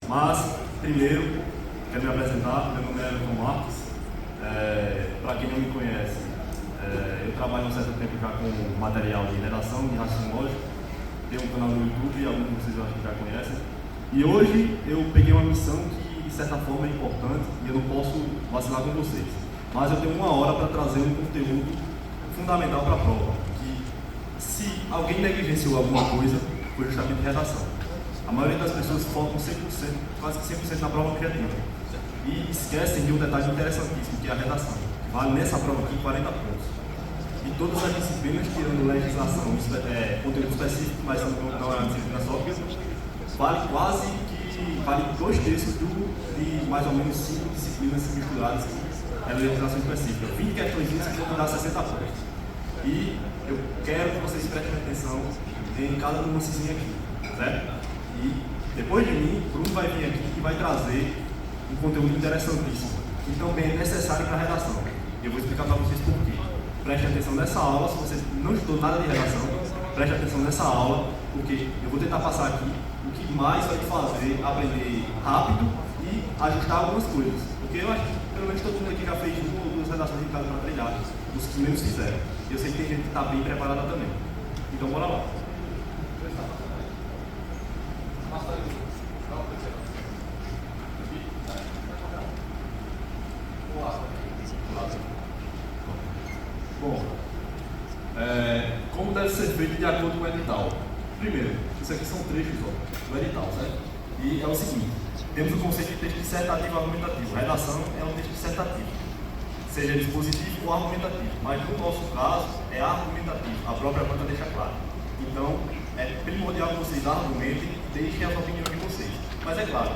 Mas, primeiro, quero me apresentar. Meu nome é Everton Marques. Para quem não me conhece, eu trabalho há um certo tempo já com material de redação, de raciocínio lógico. Tenho um canal no YouTube, alguns de vocês eu acho que já conhecem. E hoje eu peguei uma missão que, de certa forma, é importante e eu não posso vacilar com vocês. Mas eu tenho 1 hora para trazer um conteúdo fundamental para a prova. Que, se alguém negligenciou alguma coisa, foi justamente redação. A maioria das pessoas focam 100%, quase que 100% na prova objetiva. E esquecem de um detalhe interessantíssimo, que é a redação. Vale nessa prova aqui 40 pontos. E todas as disciplinas, tirando legislação, conteúdo específico, mas não é uma disciplina só, vale quase que vale 2/3 de mais ou menos 5 disciplinas misturadas, que é legislação específica. 20 questões que vão dar 60 pontos. E eu quero que vocês prestem atenção em cada nuancezinha aqui, certo? E depois de mim, Bruno vai vir aqui e vai trazer um conteúdo interessantíssimo, que também é necessário para a redação. Eu vou explicar para vocês por quê. Preste atenção nessa aula, se você não estudou nada de redação, preste atenção nessa aula, porque eu vou tentar passar aqui o que mais vai te fazer aprender rápido e ajustar algumas coisas. Porque eu acho que pelo menos todo mundo aqui já fez 1 ou 2 redações em casa para treinar, os que menos fizeram. Eu sei que tem gente que está bem preparada também. Então bora lá. Bom, como deve ser feito de acordo com o edital? Primeiro, isso aqui são trechos do edital, certo? E é o seguinte, temos o conceito de texto dissertativo e argumentativo. A redação é um texto dissertativo, seja dispositivo ou argumentativo, mas no nosso caso é argumentativo, a própria banca deixa claro. Então, é primordial que vocês argumentem e deixem as opiniões de vocês. Mas é claro,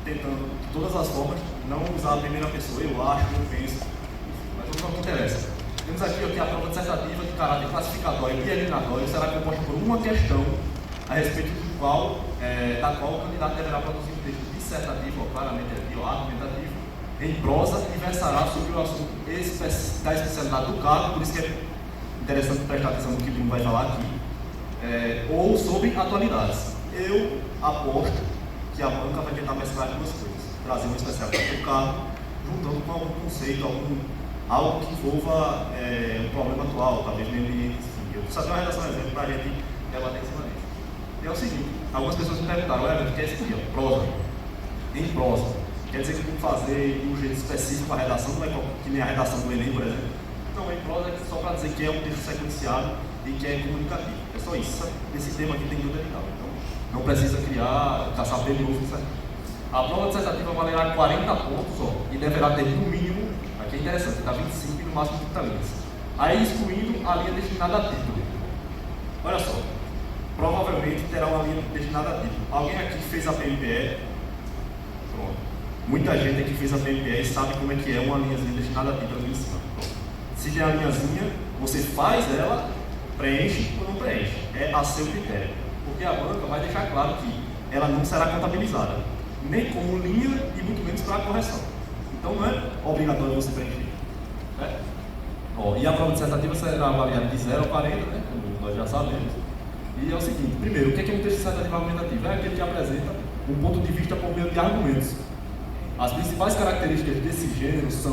tentando de todas as formas não usar a primeira pessoa, eu acho, eu penso, mas não interessa. Temos aqui a prova dissertativa de caráter classificatório e eliminatório será composta por uma questão a respeito da qual o candidato deverá produzir um texto dissertativo, ou claramente aqui, ou argumentativo, em prosa e versará sobre o assunto da especialidade do cargo, por isso que é interessante prestar atenção no que o Bruno vai falar aqui, ou sobre atualidades. Eu aposto que a banca vai tentar mesclar as duas coisas, trazer uma especialidade do cargo, juntando com algum conceito, algo que envolva um problema atual, talvez meio ambiente. Eu só tenho uma redação exemplo para a gente debater em cima disso. E é o seguinte, algumas pessoas me perguntaram, o que é isso aqui? Prosa. Em prosa. Quer dizer que tem que fazer de um jeito específico a redação, não é que nem a redação do Enem, por exemplo. Não, em prosa é só para dizer que é um texto sequenciado e que é comunicativo. É só isso. Esse tema aqui tem tudo edital. Então, não precisa caçar pelo novo, certo? A prova dissertativa valerá 40 pontos e deverá ter no mínimo, aqui é interessante, está 25 e no máximo 30 linhas. Aí excluindo a linha destinada a título. Olha só, provavelmente terá uma linha destinada a título. Alguém aqui fez a PMPE? Pronto. Muita gente aqui fez a PMPE e sabe como é que é uma linhazinha destinada a título ali em cima. Pronto. Se tem a linhazinha, você faz ela, preenche ou não preenche. É a seu critério. Porque a banca vai deixar claro que ela não será contabilizada, nem como linha e muito menos para a correção. Então não é obrigatório você preencher. Certo? E a prova dissertativa será avaliada de 0 a 40, né? Como nós já sabemos. E é o seguinte, primeiro, o que é um texto dissertativo argumentativo? É aquele que apresenta um ponto de vista por meio de argumentos. As principais características desse gênero são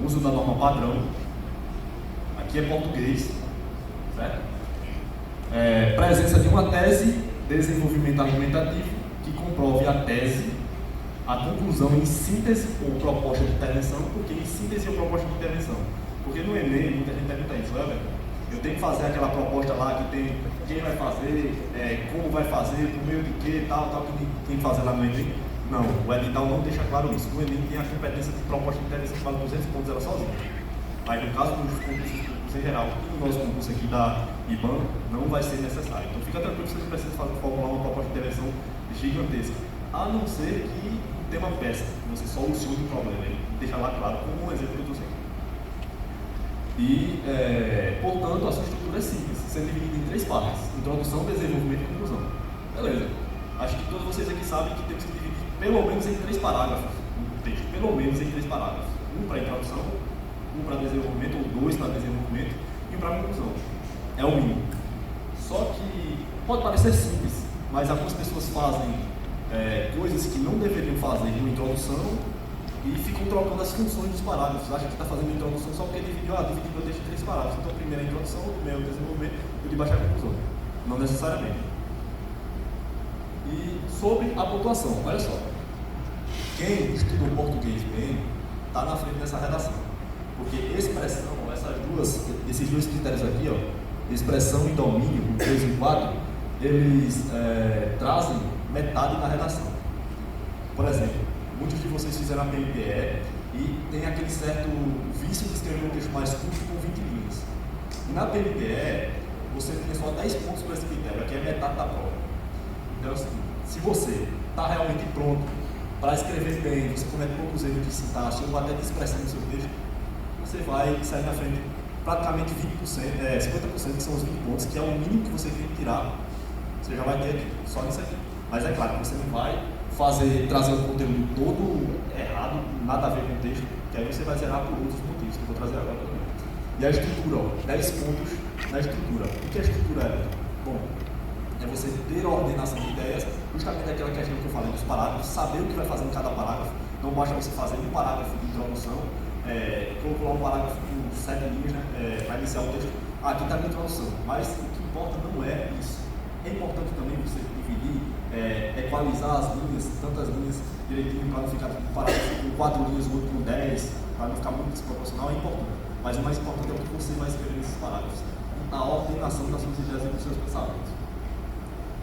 o uso da norma padrão, aqui é português, certo? Presença de uma tese, desenvolvimento argumentativo, que comprove a tese, a conclusão em síntese ou proposta de intervenção. Por que em síntese ou proposta de intervenção? Porque no Enem, muita gente pergunta isso, eu tenho que fazer aquela proposta lá que tem quem vai fazer, como vai fazer, por meio de quê, tal, que tem que fazer lá no Enem. Não, o edital não deixa claro isso. O Enem tem a competência de proposta de intervenção que vale 200 pontos ela sozinha. Mas no caso dos concursos em geral, e no nosso concurso aqui da IBAN, não vai ser necessário. Então fica tranquilo, você não precisa formular uma proposta de intervenção gigantesca. A não ser que o tema peça, você solucione o problema, e deixa lá claro, como um exemplo que eu trouxe aqui. E, portanto, a sua estrutura é simples, sendo dividida em 3 partes: introdução, desenvolvimento e conclusão. Beleza. Acho que todos vocês aqui sabem que temos que dividir pelo menos em 3 parágrafos o texto, pelo menos em 3 parágrafos. Um para introdução, um para desenvolvimento, ou 2 para desenvolvimento, e um para conclusão. É o mínimo. Só que pode parecer simples, mas algumas pessoas fazem coisas que não deveriam fazer numa introdução e ficam trocando as funções dos parágrafos. Acha que está fazendo a introdução só porque dividiu o texto em 3 parágrafos. Então, primeiro a introdução, o meio é o desenvolvimento e o de baixo é a conclusão. Não necessariamente. E sobre a pontuação, olha só. Quem estudou português bem está na frente dessa redação. Porque expressão, esses dois critérios aqui, ó, expressão e domínio, o 3 e o 4, eles trazem metade da redação. Por exemplo, muitos de vocês fizeram a PMPE e tem aquele certo vício de escrever um texto mais curto com 20 linhas. E na PMPE, você tem só 10 pontos para esse critério, que é metade da prova. Então é o seguinte, se você está realmente pronto para escrever bem, você comete poucos erros de sintaxe ou até de expressão no seu texto, você vai sair na frente praticamente 20%, 50%, que são os 20 pontos, que é o mínimo que você tem que tirar. Você já vai ter aqui, só nisso aqui. Mas é claro que você não vai trazer o conteúdo todo errado, nada a ver com o texto, que aí você vai zerar por outros motivos, que eu vou trazer agora também. E a estrutura, ó, 10 pontos na estrutura. O que a estrutura é? Bom, é você ter a ordenação de ideias, justamente aquela questão que eu falei dos parágrafos, saber o que vai fazer em cada parágrafo. Não basta você fazer um parágrafo de introdução, colocou lá um parágrafo com 7 linhas, né, para iniciar o texto. Aqui está a introdução, mas o que importa não é isso. É importante também você dividir, equalizar as linhas, tantas linhas direitinho, para não ficar um parágrafo com 4 linhas, o outro com 10, para não ficar muito desproporcional, é importante. Mas o mais importante é o que você vai escrever nesses parágrafos, a ordenação das suas ideias e dos seus pensamentos.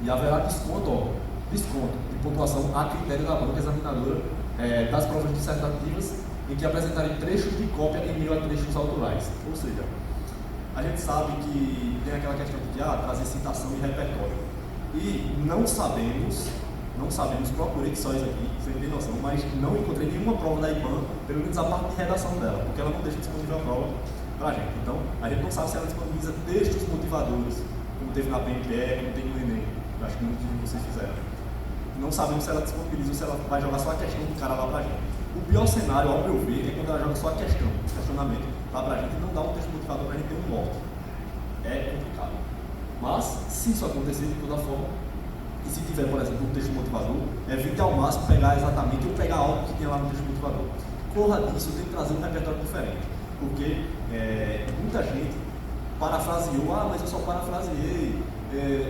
E haverá desconto de pontuação a critério da banca examinadora das provas dissertativas em que apresentarem trechos de cópia em meio a trechos autorais. Ou seja, a gente sabe que tem aquela questão de trazer citação e repertório. E não sabemos, procurei só isso aqui, sem ter noção, mas não encontrei nenhuma prova da IBAN, pelo menos a parte de redação dela, porque ela não deixa disponível a prova para a gente. Então, a gente não sabe se ela disponibiliza textos motivadores, como teve na PMPE, como tem no Enem. Eu acho que muitos de vocês fizeram. Não sabemos se ela disponibiliza ou se ela vai jogar só a questão do cara lá pra gente. O pior cenário, ao meu ver, é quando ela joga só a questão, o questionamento lá pra gente e não dá um texto motivador pra gente ter um norte. É complicado. Mas, se isso acontecer de toda forma, e se tiver, por exemplo, um texto motivador, evite ao máximo pegar exatamente ou pegar algo que tinha lá no texto motivador. Corra disso, tem que trazer um repertório diferente. Porque muita gente parafraseou, mas eu só parafraseei.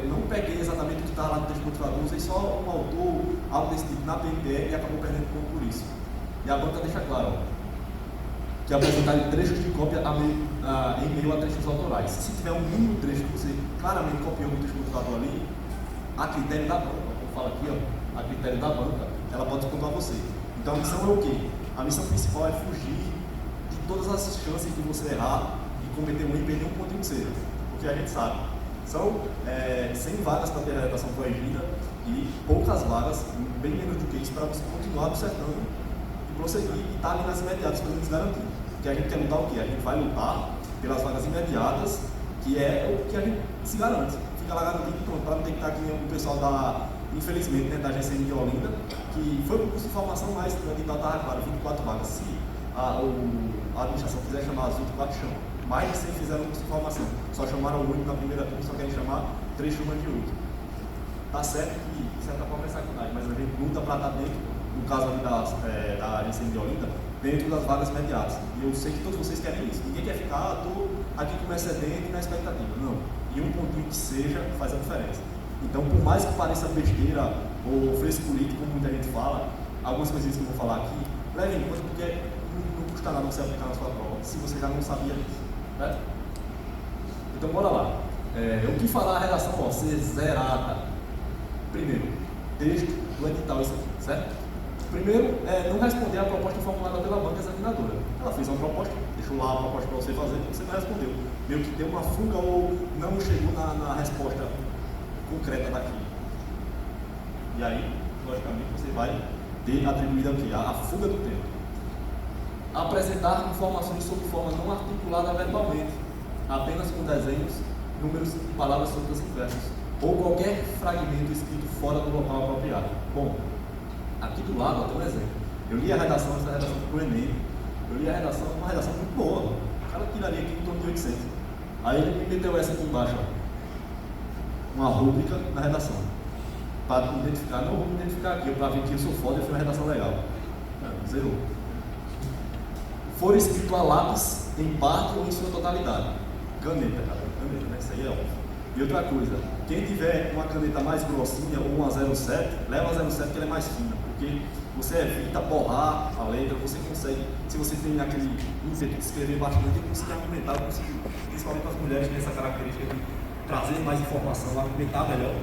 Não peguei exatamente o que está lá no texto motivador, usei só um autor, algo desse tipo, na PMPE e acabou perdendo ponto por isso. E a banca deixa claro que apresentarem trechos de cópia em meio a trechos autorais. Se tiver um mínimo trecho que você claramente copiou no texto motivador ali, a critério da banca, como fala aqui, a critério da banca, ela pode descontar você. Então a missão é o quê? A missão principal é fugir de todas as chances de você errar e cometer um erro e perder um pontinho de cera. Porque a gente sabe. São 100 vagas para ter a redação corrigida e poucas vagas, bem menos do que isso, para você continuar dissertando e prosseguir e estar ali nas imediatas, pelo menos garantido. Porque a gente quer lutar o quê? A gente vai lutar pelas vagas imediatas, que é o que a gente se garante. Fica lá garantido, pronto, para não ter que estar aqui o pessoal infelizmente, da agência de Olinda, que foi um curso de formação, mas o edital estava claro, 24 vagas. Se a administração quiser chamar as 24, chama. Mais de 100 fizeram curso de formação, só chamaram 8 na primeira turma, só querem chamar 3 turmas de 8. Tá certo que, de certa forma, é sacanagem, mas a gente luta para estar dentro, no caso ali da agência de Olinda, dentro das vagas imediatas. E eu sei que todos vocês querem isso. Ninguém quer ficar, estou aqui com o excedente e na expectativa. Não. E um pontinho que seja faz a diferença. Então, por mais que pareça besteira ou frescurite, como muita gente fala, algumas coisinhas que eu vou falar aqui, leve em conta porque não custa nada você aplicar na sua prova, se você já não sabia disso. Certo? Então, bora lá. O que falar a redação ser zerada? Primeiro, texto do edital, isso aqui, certo? Primeiro, não responder a proposta formulada pela banca examinadora. Ela fez uma proposta, deixou lá a proposta para você fazer, você não respondeu. Meio que deu uma fuga ou não chegou na resposta concreta daquilo. E aí, logicamente, você vai ter atribuído o quê? A fuga do tempo. Apresentar informações sob forma não articulada verbalmente, apenas com desenhos, números e palavras soltas em versos, ou qualquer fragmento escrito fora do local apropriado. Bom, aqui do lado, tem um exemplo. Eu li a redação, essa redação para o Enem. Eu li a redação, uma redação muito boa. O cara tiraria aqui em torno de 800. Aí ele me meteu essa aqui embaixo, ó. Uma rúbrica na redação. para identificar, não vou me identificar aqui, para ver que eu sou foda e eu fiz uma redação legal. Não, zerou. For escrito a lápis em parte ou em sua totalidade. Caneta, cara, caneta, né? Isso aí é óbvio. E outra coisa, quem tiver uma caneta mais grossinha ou uma 07, leva a 07 que ela é mais fina, porque você evita borrar a letra, você consegue, se você tem aquele ímpeto de escrever bastante, consegue argumentar, principalmente as mulheres que têm essa característica de trazer mais informação, argumentar melhor.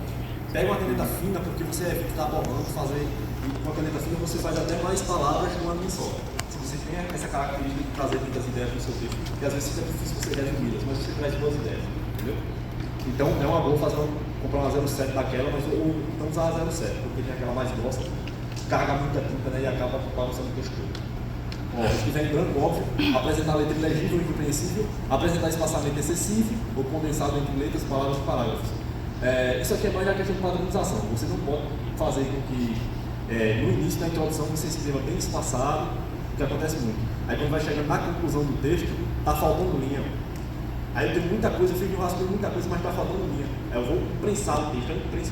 Pega uma caneta fina, porque você evita estar borrando, fazer, e com a caneta fina você faz até mais palavras numa linha só. Se você tem essa característica de trazer muitas ideias no seu texto, porque às vezes fica difícil você resumi-las, mas você traz duas ideias, entendeu? Então é uma boa comprar uma 07 daquela, mas ou não usar a 07, porque tem aquela mais grossa, carga muita tinta, né, e acaba bagunçando o texto todo. Se quiser em branco, óbvio, apresentar letra ilegível e incompreensível, apresentar espaçamento excessivo ou condensado entre letras, palavras e parágrafos. Isso aqui é mais a questão de padronização. Você não pode fazer com que no início da introdução você escreva bem espaçado, que acontece muito. Aí quando vai chegando na conclusão do texto, está faltando linha. Aí eu tenho muita coisa, eu fiz um rascunho muita coisa, mas está faltando linha. Eu vou prensar o texto, aí o texto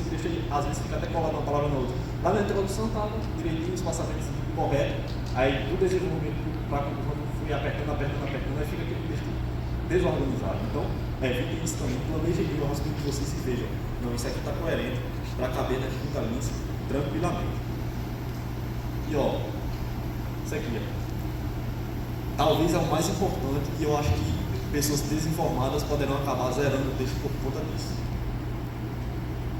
às vezes fica até colado uma palavra na outra. Lá na introdução estava direitinho, espaçamento correto, aí do desenvolvimento para a conclusão fui apertando, aí fica aquele texto desorganizado. Então, evitem isso também, planejem bem o rascunho que vocês se vejam. Não, isso aqui está coerente para caber nas 30 linhas tranquilamente. E ó, isso aqui, talvez é o mais importante e eu acho que pessoas desinformadas poderão acabar zerando o texto por conta disso.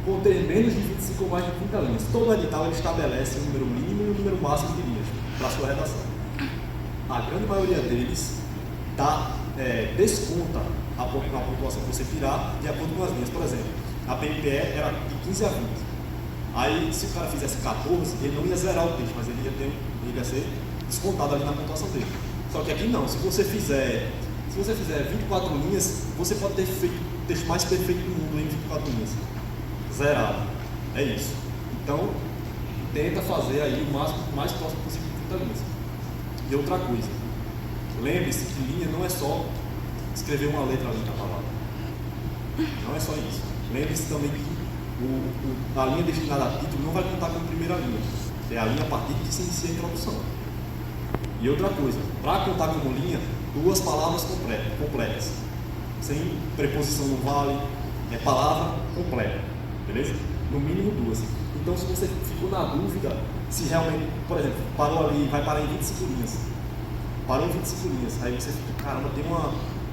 Conter menos de 25 ou mais de 30 linhas. Todo edital ele estabelece um número mínimo e um número máximo de linhas para a sua redação. A grande maioria deles desconta a pontuação que você tirar de acordo com as linhas. Por exemplo, a PNPE era de 15 a 20. Aí, se o cara fizesse 14, ele não ia zerar o texto, mas ele ia ser descontado ali na pontuação dele. Só que aqui não, se você fizer 24 linhas, você pode ter feito o texto mais perfeito do mundo em 24 linhas. Zerado. É isso. Então, tenta fazer aí o mais próximo possível de 30 linhas. E outra coisa, lembre-se que linha não é só escrever uma letra ali na palavra. Não é só isso. Lembre-se também que a linha destinada a título não vai contar como primeira linha. É a linha a partir de que se inicia a introdução. E outra coisa, para contar como linha, 2 palavras completas. Sem preposição no vale, é palavra completa. Beleza? No mínimo 2. Então, se você ficou na dúvida, se realmente, por exemplo, parou ali, vai parar em 25 linhas. Parou em 25 linhas. Aí você fica, caramba, tem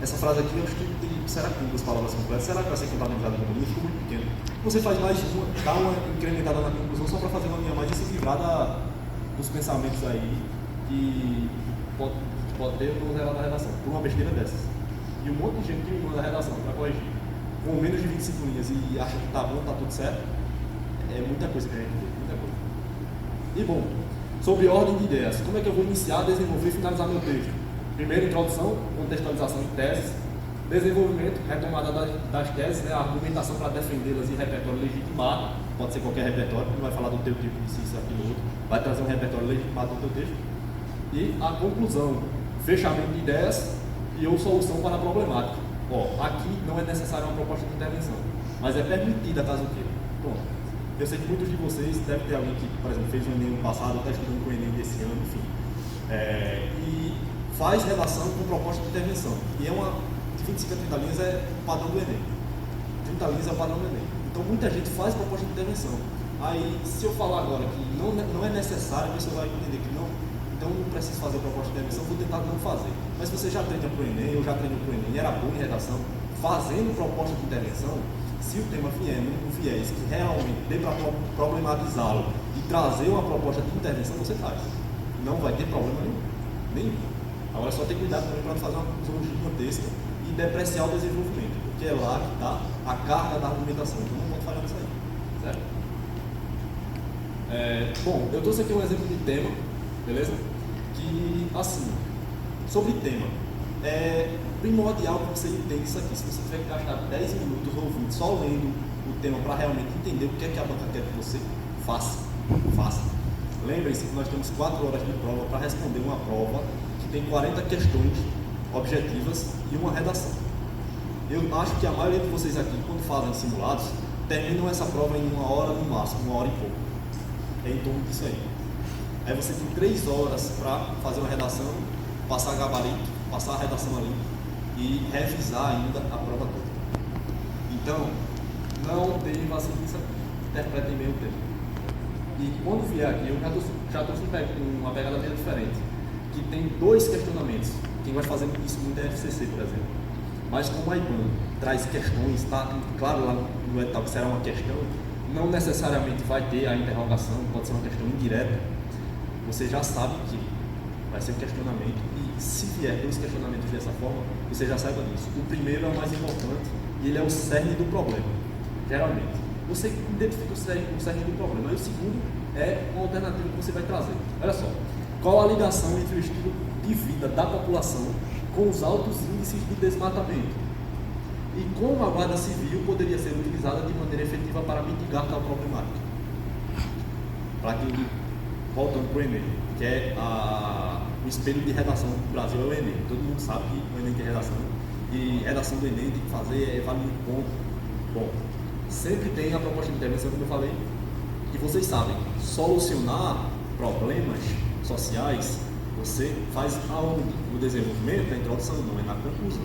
essa frase aqui, eu acho que será que tem 2 palavras completas? Será que vai ser contabilizada como linha? Ficou muito pequeno. Você faz mais uma, dá uma incrementada na conclusão só para fazer uma linha mais e se livrar dos pensamentos aí que pode ter ou não zerar na redação, por uma besteira dessas. E um monte de gente que me manda a redação para corrigir com menos de 25 linhas e acha que tá bom, tá tudo certo, é muita coisa que a gente vê, muita coisa. E bom, sobre ordem de ideias, como é que eu vou iniciar, desenvolver e finalizar meu texto? Primeiro, introdução, contextualização de teses, desenvolvimento, retomada das teses, né, a argumentação para defendê-las e repertório legitimado, pode ser qualquer repertório, não vai falar do teu tipo de isso, aquilo, outro, vai trazer um repertório legitimado no teu texto. E a conclusão, fechamento de ideias e ou solução para a problemática. Aqui não é necessária uma proposta de intervenção, mas é permitida caso queira. Pronto. Eu sei que muitos de vocês devem ter alguém que, por exemplo, fez o Enem no passado, está estudando com o Enem desse ano, enfim. E faz redação com proposta de intervenção. E de 25 a 30 linhas é o padrão do Enem. 30 linhas é o padrão do Enem. Então muita gente faz proposta de intervenção. Aí, se eu falar agora que não é necessário, a pessoa vai entender que não. Então não preciso fazer proposta de intervenção, vou tentar não fazer. Mas se você já treina para o Enem, eu já treinei para o Enem, era bom em redação, fazendo proposta de intervenção, se o tema vier um viés que realmente dê para problematizá-lo e trazer uma proposta de intervenção, você faz. Não vai ter problema nenhum. Agora só ter cuidado também para não fazer uma conclusão gigantesca e depreciar o desenvolvimento, porque é lá que está a carga da argumentação. Então não pode falhar nisso aí. Certo? Bom, eu trouxe aqui um exemplo de tema, beleza? Que, assim, sobre tema, é primordial que você entenda isso aqui. Se você tiver que gastar 10 minutos ouvindo, só lendo o tema para realmente entender o que é que a banca quer que você faça. Lembre-se que nós temos 4 horas de prova para responder uma prova que tem 40 questões objetivas e uma redação. Eu acho que a maioria de vocês aqui, quando fazem simulados, terminam essa prova em 1 hora no máximo, 1 hora e pouco. É em torno disso aí. Aí você tem 3 horas para fazer uma redação, passar gabarito, passar a redação ali e revisar ainda a prova toda. Então, não deva assim, interpretem bem o tempo. E quando vier aqui, eu já trouxe uma pegada meio diferente, que tem 2 questionamentos. Quem vai fazer isso muito é a FCC, por exemplo. Mas como a IBAN traz questões, está claro lá no edital que será uma questão, não necessariamente vai ter a interrogação, pode ser uma questão indireta, você já sabe que vai ser um questionamento, e se vier 2 questionamentos dessa forma, você já saiba disso. O primeiro é o mais importante e ele é o cerne do problema, geralmente. Você identifica o cerne do problema, e o segundo é uma alternativa que você vai trazer. Olha só, qual a ligação entre o estilo de vida da população com os altos índices de desmatamento? E como a Guarda Civil poderia ser utilizada de maneira efetiva para mitigar tal problemática? Para que, voltando para o Enem, que é o espelho de redação do Brasil é o Enem. Todo mundo sabe que o Enem tem redação, e redação do Enem tem que fazer, vale muito ponto. Bom, sempre tem a proposta de intervenção, como eu falei, e vocês sabem, solucionar problemas sociais você faz aonde? No desenvolvimento, na introdução, não é na conclusão.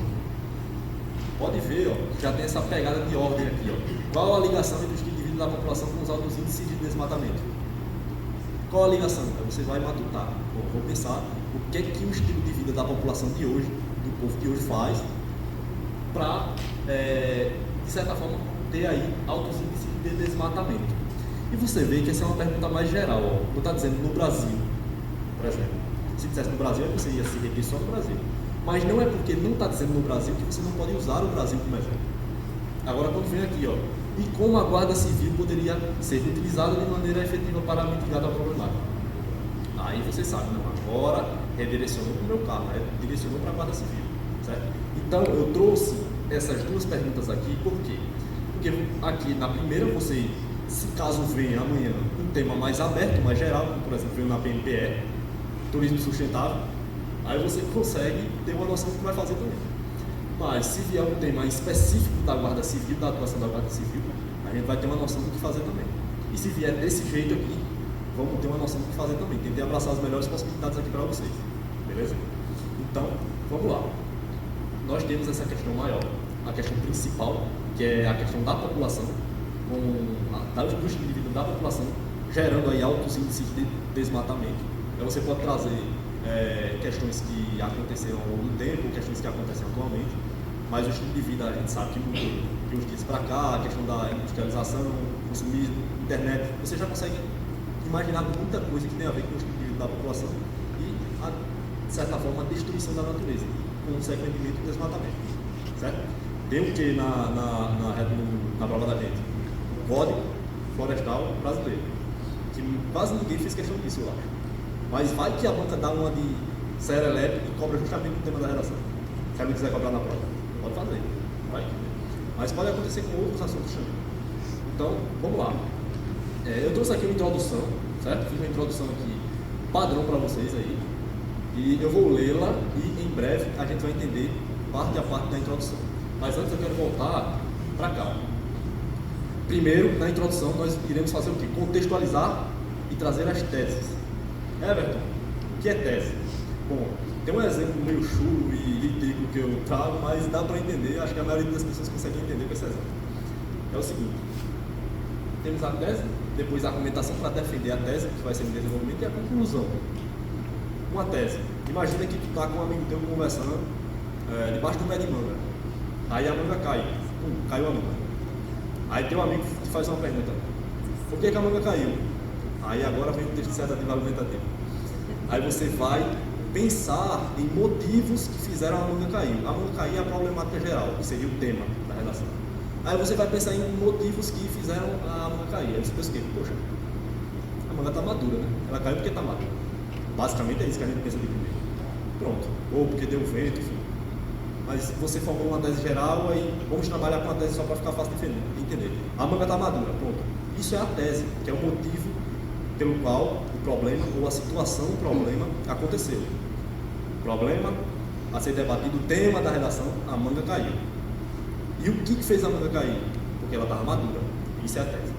Pode ver, ó, já tem essa pegada de ordem aqui. Ó. Qual a ligação entre o estilo de vida da população com os altos índices de desmatamento? Qual a ligação? Então você vai matutar. Bom, vou pensar o que é que o estilo de vida da população de hoje, do povo de hoje faz, para, de certa forma, ter aí altos índices de desmatamento. E você vê que essa é uma pergunta mais geral. Ó. Não está dizendo no Brasil, por exemplo. Se dissesse no Brasil, você ia se repetir só no Brasil. Mas não é porque não está dizendo no Brasil que você não pode usar o Brasil como exemplo. Agora, quando vem aqui, ó, e como a Guarda Civil poderia ser utilizada de maneira efetiva para mitigar a problemática? Aí você sabe, não, agora redirecionou para o meu carro, direcionou para a Guarda Civil, certo? Então, eu trouxe essas 2 perguntas aqui, por quê? Porque aqui na primeira você, se caso venha amanhã um tema mais aberto, mais geral, como por exemplo veio na BNPE, turismo sustentável, aí você consegue ter uma noção do que vai fazer também. Mas se vier um tema específico da Guarda Civil, da atuação da Guarda Civil, a gente vai ter uma noção do que fazer também. E se vier desse jeito aqui, vamos ter uma noção do que fazer também. Tentei abraçar as melhores possibilidades aqui para vocês. Beleza? Então, vamos lá. Nós temos essa questão maior, a questão principal, que é a questão da população, do estilo de vida da população, gerando aí altos índices de desmatamento. Então você pode trazer questões que aconteceram ao longo do tempo, questões que acontecem atualmente, mas o estilo de vida a gente sabe que mudou de uns dias para cá, a questão da industrialização, consumismo, internet, você já consegue imaginar muita coisa que tem a ver com o estilo de vida da população e, de certa forma, a destruição da natureza, consequentemente o desmatamento, certo? Tem o que na prova da gente? O Código Florestal Brasileiro, que quase ninguém fez questão disso, eu acho. Mas vai que a banca dá uma de serelepe e cobra justamente o tema da redação. Se alguém quiser cobrar na prova, pode fazer. Vai. Mas pode acontecer com outros assuntos também. Então, vamos lá. Eu trouxe aqui uma introdução, certo? Fiz uma introdução aqui padrão para vocês aí. E eu vou lê-la e em breve a gente vai entender parte a parte da introdução. Mas antes eu quero voltar para cá. Primeiro, na introdução, nós iremos fazer o quê? Contextualizar e trazer as teses. Everton, o que é tese? Bom, tem um exemplo meio chulo e ridículo que eu trago, mas dá para entender, acho que a maioria das pessoas consegue entender com esse exemplo. É o seguinte, temos a tese, depois a argumentação para defender a tese, que vai ser no desenvolvimento, e a conclusão. Uma tese, imagina que tu está com um amigo teu conversando debaixo do pé de manga, aí a manga cai, caiu a manga. Aí teu amigo te faz uma pergunta, por que a manga caiu? Aí agora vem o texto dissertativo argumentativo. Aí você vai pensar em motivos que fizeram a manga cair. A manga cair é a problemática geral, que seria o tema da redação. Aí você vai pensar em motivos que fizeram a manga cair. Aí você pensa o quê? Poxa, a manga está madura, né? Ela caiu porque está madura. Basicamente é isso que a gente pensa de primeiro. Pronto. Ou porque deu vento, enfim. Mas você formou uma tese geral, aí vamos trabalhar com a tese só para ficar fácil de entender. A manga está madura, pronto. Isso é a tese, que é o motivo pelo qual o problema ou a situação do problema aconteceu. Problema a ser debatido, o tema da redação, a manga caiu. E o que fez a manga cair? Porque ela estava madura. Isso é a tese.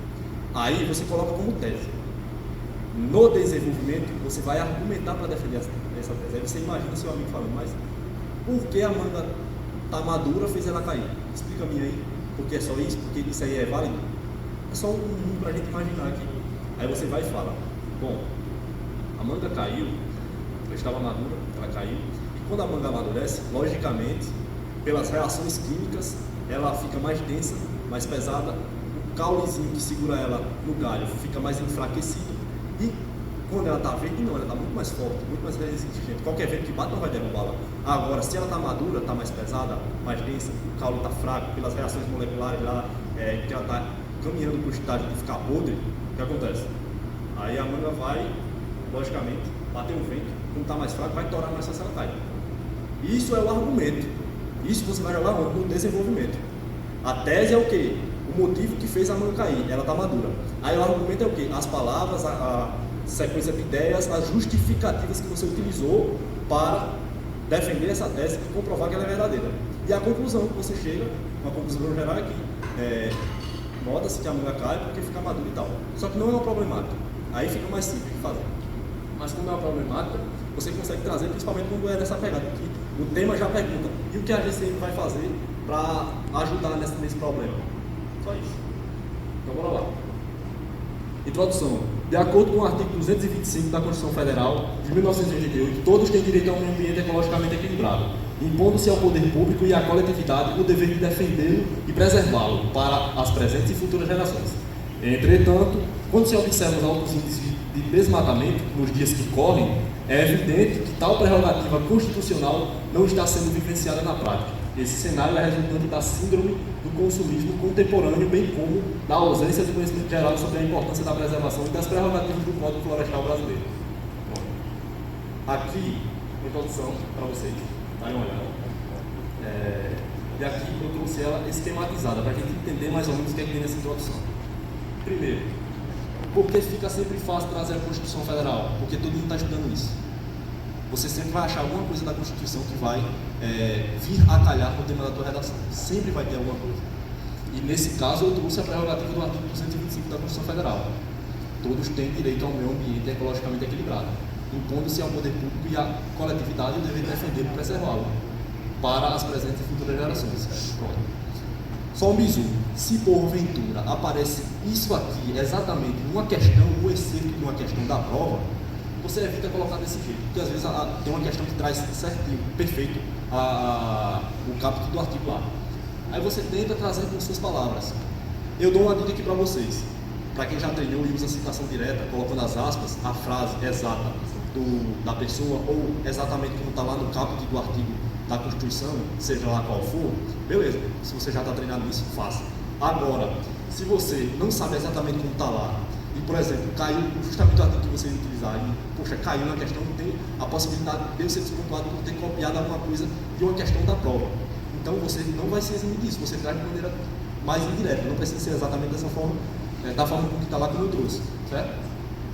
Aí você coloca como tese. No desenvolvimento, você vai argumentar para defender essa tese. Aí você imagina seu amigo falando, mas por que a manga está madura fez ela cair? Explica a mim aí, porque é só isso? Porque isso aí é válido? É só um para a gente imaginar aqui. Aí você vai e fala, bom, a manga caiu, ela estava madura, ela caiu, e quando a manga amadurece, logicamente, pelas reações químicas, ela fica mais densa, mais pesada, o caulezinho que segura ela no galho fica mais enfraquecido, e quando ela está verde, não, ela está muito mais forte, muito mais resistente. Qualquer vento que bate não vai derrubá-la. Agora, se ela está madura, está mais pesada, mais densa, o caule está fraco, pelas reações moleculares lá, que ela está caminhando para o estágio de ficar podre, o que acontece? Aí a manga vai, logicamente, bater o vento, quando está mais fraco, vai torar mais fácil ela cai. Isso é o argumento. Isso você vai jogar no desenvolvimento. A tese é o quê? O motivo que fez a manga cair, ela está madura. Aí o argumento é o quê? As palavras, a sequência de ideias, as justificativas que você utilizou para defender essa tese e comprovar que ela é verdadeira. E a conclusão que você chega, uma conclusão geral é que nota-se que a manga cai porque fica madura e tal. Só que não é uma problemática. Aí fica mais simples de fazer. Mas quando é uma problemática, você consegue trazer, principalmente quando é nessa pegada, que o tema já pergunta, e o que a GCM vai fazer para ajudar nesse problema? Só isso. Então bora lá. Introdução. De acordo com o artigo 225 da Constituição Federal de 1988, todos têm direito a um meio ambiente ecologicamente equilibrado, impondo-se ao poder público e à coletividade o dever de defendê-lo e preservá-lo para as presentes e futuras gerações. Entretanto, quando se observa os altos índices de desmatamento nos dias que correm, é evidente que tal prerrogativa constitucional não está sendo vivenciada na prática. Esse cenário é resultante da síndrome do consumismo contemporâneo, bem como da ausência de conhecimento geral sobre a importância da preservação e das prerrogativas do Código Florestal brasileiro. Bom, aqui, uma introdução para vocês, darem uma olhada. E aqui eu trouxe ela esquematizada, para a gente entender mais ou menos o que é que tem nessa introdução. Primeiro, por que fica sempre fácil trazer a Constituição Federal? Porque todo mundo está estudando isso. Você sempre vai achar alguma coisa da Constituição que vai vir a calhar no tema da tua redação. Sempre vai ter alguma coisa. E nesse caso eu trouxe a prerrogativa do artigo 225 da Constituição Federal. Todos têm direito ao meio ambiente ecologicamente equilibrado, impondo-se ao poder público e à coletividade o dever de defender e preservá-lo para as presentes e futuras gerações. Pronto. Só um bisu. Se porventura aparece isso aqui exatamente numa questão, no excerto de uma questão da prova, você evita colocar desse jeito, porque às vezes tem uma questão que traz certinho, perfeito, o capítulo do artigo lá. Aí você tenta trazer com suas palavras. Eu dou uma dica aqui para vocês. Para quem já treinou e usa citação direta, colocando as aspas, a frase exata da pessoa, ou exatamente como está lá no capítulo do artigo da Constituição, seja lá qual for, beleza. Se você já está treinado nisso, faça. Agora, se você não sabe exatamente como está lá, e, por exemplo, caiu justamente o artigo que você ia utilizar, e, poxa, caiu na questão, tem a possibilidade de eu ser despontuado por ter copiado alguma coisa de uma questão da prova. Então, você não vai se eximir disso, você traz de maneira mais indireta, não precisa ser exatamente dessa forma, da forma como está lá como eu trouxe, certo?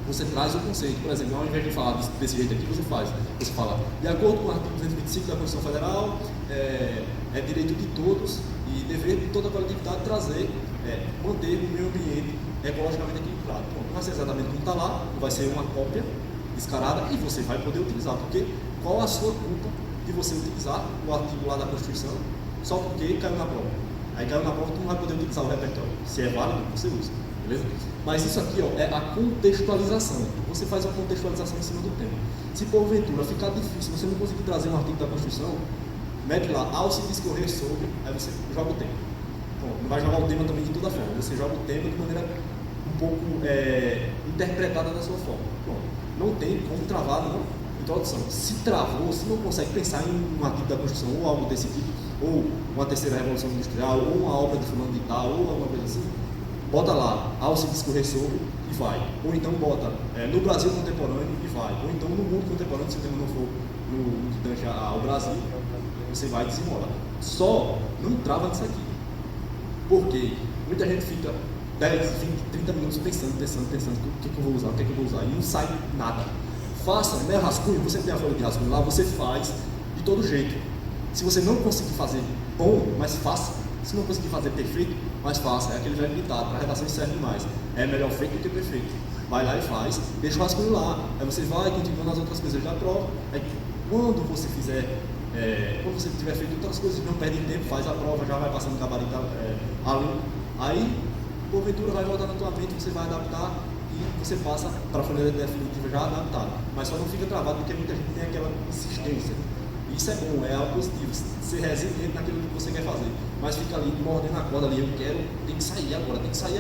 Você traz o conceito, por exemplo, ao invés de falar desse jeito aqui, você fala, de acordo com o artigo 225 da Constituição Federal, é direito de todos e dever de toda a coletividade trazer, manter o meio ambiente ecologicamente equilibrado. Bom, não vai ser exatamente como está lá, não vai ser uma cópia descarada e você vai poder utilizar, porque qual a sua culpa de você utilizar o artigo lá da Constituição só porque caiu na prova? Aí caiu na prova, tu não vai poder utilizar o repertório. Se é válido, você usa, beleza? Mas isso aqui é a contextualização. Você faz uma contextualização em cima do tema. Se porventura ficar difícil, você não conseguir trazer um artigo da Constituição, mete lá, ao se discorrer sobre, aí você joga o tema. Bom, não vai jogar o tema também de toda forma, você joga o tema de maneira um pouco interpretada da sua forma. Bom, não tem como travar não introdução. Se travou, se não consegue pensar em um artigo da Constituição ou algo desse tipo, ou uma terceira revolução industrial, ou uma obra de fulano de tal, ou alguma coisa assim, bota lá, ao se discorrer sobre e vai. Ou então bota no Brasil contemporâneo e vai. Ou então no mundo contemporâneo, se o tema não for no que tange ao Brasil, você vai e desenrola. Só não trava nisso aqui. Porque muita gente fica 10, 20, 30 minutos pensando o que eu vou usar, e não sai nada. Faça, né, rascunho, você tem a folha de rascunho lá, você faz de todo jeito. Se você não conseguir fazer bom, mas faça, Se não conseguir fazer perfeito, mais fácil. É aquele velho ditado, para redação serve mais. É melhor feito do que perfeito. Vai lá e faz, deixa o rascunho lá. Aí você vai continuando as outras coisas da prova. Aí quando você tiver feito outras coisas, não perde tempo, faz a prova, já vai passando o gabarito ali. Aí, porventura, vai voltar na tua mente, você vai adaptar e você passa para a folha definitiva já adaptada. Mas só não fica travado, porque muita gente tem aquela insistência. Isso é bom, é algo positivo, ser resiliente naquilo que você quer fazer. Mas fica ali mordendo a corda ali, tem que sair agora, do jeito certo,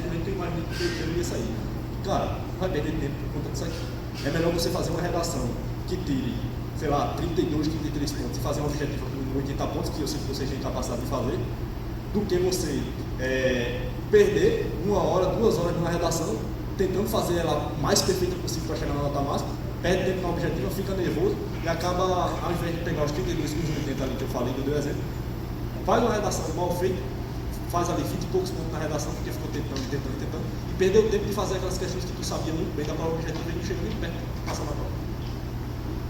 do jeito que eu imagino que eu deveria sair. Cara, vai perder tempo por conta disso aqui. É melhor você fazer uma redação que tire, sei lá, 32, 33 pontos e fazer um objetivo com 80 pontos, que eu sei que você tem capacidade de fazer, do que você perder 1 hora, 2 horas numa redação, tentando fazer ela mais perfeita possível para chegar na nota máxima, perde tempo na objetiva, fica nervoso e acaba, ao invés de pegar os 32 com os 80 ali que eu falei, que eu dei o exemplo, faz uma redação mal feita, faz ali 20 e poucos pontos na redação, porque ficou tentando, e perdeu o tempo de fazer aquelas questões que tu sabia muito bem da prova objetiva e não chegou nem perto de passar na prova.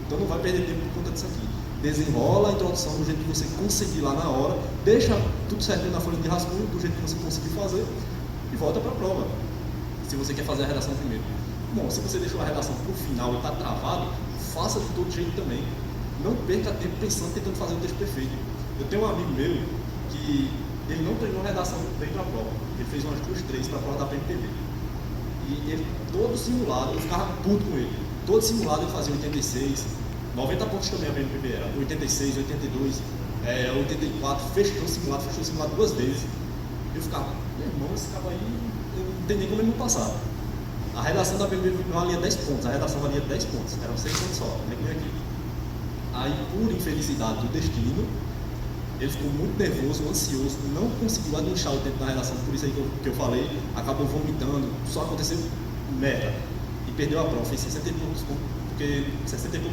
Então não vai perder tempo por conta disso aqui. Desenrola a introdução do jeito que você conseguir lá na hora, deixa tudo certinho na folha de rascunho, do jeito que você conseguir fazer, e volta para a prova. Se você quer fazer a redação primeiro. Bom, se você deixou a redação para o final e está travado, faça de todo jeito também. Não perca tempo pensando, tentando fazer o texto perfeito. Eu tenho um amigo meu que ele não treinou a redação bem para a prova. Ele fez umas 2, 3 para a prova da PMPB. E ele, todo simulado, eu ficava puto com ele. Todo simulado ele fazia 86, 90 pontos também a PMPB era, 86, 82, 84, fechou o simulado 2 vezes. Eu ficava, meu irmão, esse cara aí, eu não tem nem como ele não passar. A redação da PMPB valia 10 pontos, a redação valia 10 pontos, eram 6 pontos só, nem aqui. Aí, por infelicidade do destino, ele ficou muito nervoso, ansioso, não conseguiu administrar o tempo da redação, por isso aí que eu falei, acabou vomitando, só aconteceu merda. E perdeu a prova, fez 60 e poucos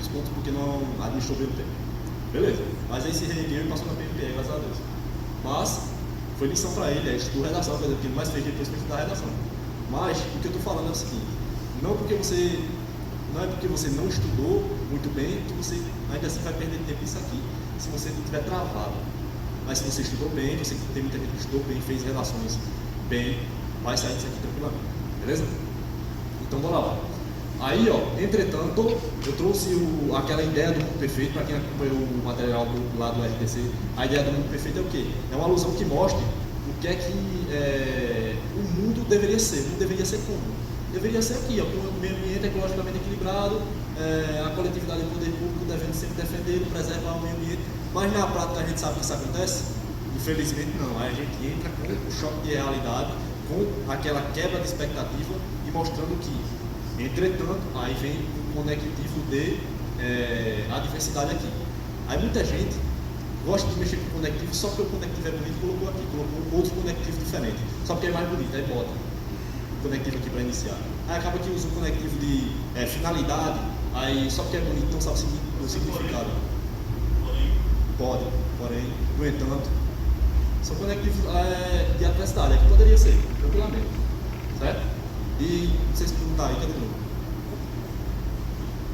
pontos porque não administrou bem o tempo. Beleza, mas aí se reergueu e passou na PMPE, graças a Deus. Mas foi lição para ele, estudou redação, porque ele mais fez depois foi estudar redação. Mas o que eu estou falando é o seguinte, não é porque você não estudou muito bem que você ainda assim vai perder tempo nisso aqui, se você não estiver travado. Mas se você estudou bem, você tem muita gente que estudou bem, fez redações bem, vai sair disso aqui tranquilamente, beleza? Então bora lá. Aí, entretanto, eu trouxe aquela ideia do mundo perfeito, para quem acompanhou o material lá do RTC. A ideia do mundo perfeito é o quê? É uma alusão que mostra o que é que o mundo deveria ser. O mundo deveria ser como? Deveria ser aqui, com o meio ambiente ecologicamente equilibrado, a coletividade do poder público devendo sempre defender, preservar o meio ambiente. Mas na prática a gente sabe que isso acontece? Infelizmente não. Aí a gente entra com o choque de realidade, com aquela quebra de expectativa e mostrando que, entretanto, aí vem o conectivo de a diversidade aqui. Aí muita gente gosta de mexer com o conectivo só porque o conectivo é bonito, colocou outro conectivo diferente, só porque é mais bonito, aí bota o conectivo aqui para iniciar. Aí acaba que usa o conectivo de finalidade, aí só porque é bonito não sabe o significado. Pode, porém, no entanto, são conectivos de adversidade, que poderia ser, tranquilamente, certo? E vocês perguntar aí, cadê o grupo?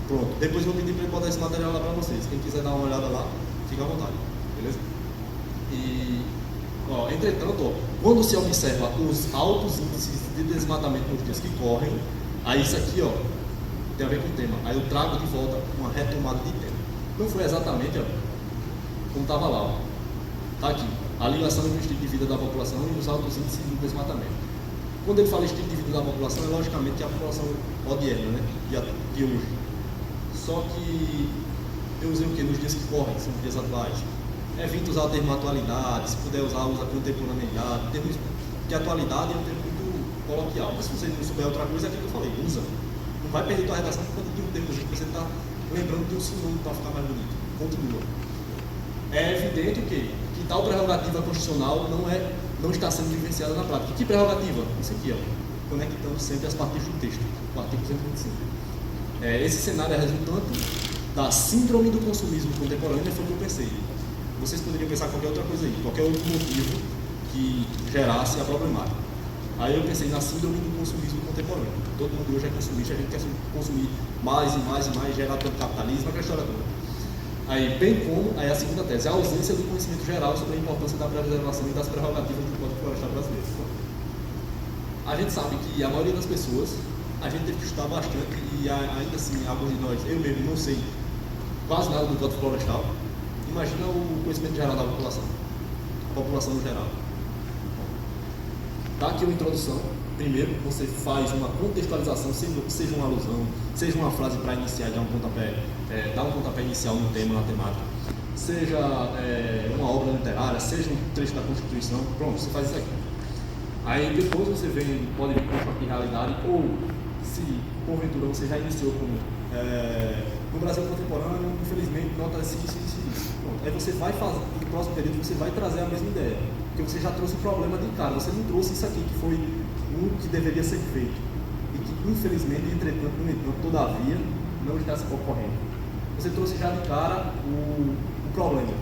Pronto, depois eu vou pedir para ele botar esse material lá para vocês. Quem quiser dar uma olhada lá, fica à vontade, beleza? E, entretanto, quando se observa os altos índices de desmatamento nos dias que correm, aí isso aqui, tem a ver com o tema. Aí eu trago de volta uma retomada de tema. Não foi exatamente, como estava lá, está aqui, a ligação entre o estilo de vida da população e os altos índices de desmatamento. Quando ele fala estilo de vida da população, é logicamente que é a população odierna, né? De hoje. Só que eu usei o que? Nos dias que correm, que são os dias atuais. Evita usar o termo atualidade, se puder usar, usa contemporaneidade. Termos de atualidade é um termo muito coloquial, mas se você não souber outra coisa, é aquilo que eu falei, usa. Não vai perder tua redação por conta de um termo que você está lembrando de um sinônimo para ficar mais bonito. Continua. É evidente que tal prerrogativa constitucional não está sendo vivenciada na prática. Que prerrogativa? Isso aqui, conectando sempre as partes do texto, o artigo 125. Esse cenário é resultante da síndrome do consumismo contemporâneo, foi o que eu pensei. Vocês poderiam pensar qualquer outra coisa aí, qualquer outro motivo que gerasse a problemática. Aí eu pensei na síndrome do consumismo contemporâneo. Todo mundo hoje é consumista, a gente quer consumir mais e mais e mais, gerar todo capitalismo, aquela história toda. Aí, bem como, aí a segunda tese, a ausência do conhecimento geral sobre a importância da preservação e das prerrogativas do Código Florestal brasileiro. A gente sabe que a maioria das pessoas, a gente teve que estudar bastante e ainda assim, alguns de nós, eu mesmo não sei quase nada do Código Florestal. Imagina o conhecimento geral da população, a população no geral. Dá aqui uma introdução. Primeiro, você faz uma contextualização, seja uma alusão, seja uma frase para iniciar, dar um pontapé inicial no tema, na temática, seja uma obra literária, seja um trecho da Constituição, pronto, você faz isso aqui. Aí depois você pode vir com um choque de realidade, ou se porventura você já iniciou com no Brasil contemporâneo, infelizmente, nota isso. Pronto. Aí você vai fazer, no próximo período você vai trazer a mesma ideia, porque você já trouxe o problema de cara, você não trouxe isso aqui que foi o que deveria ser feito e que infelizmente, entretanto, no entanto, todavia, não está se ocorrendo. Você trouxe já de cara o problema.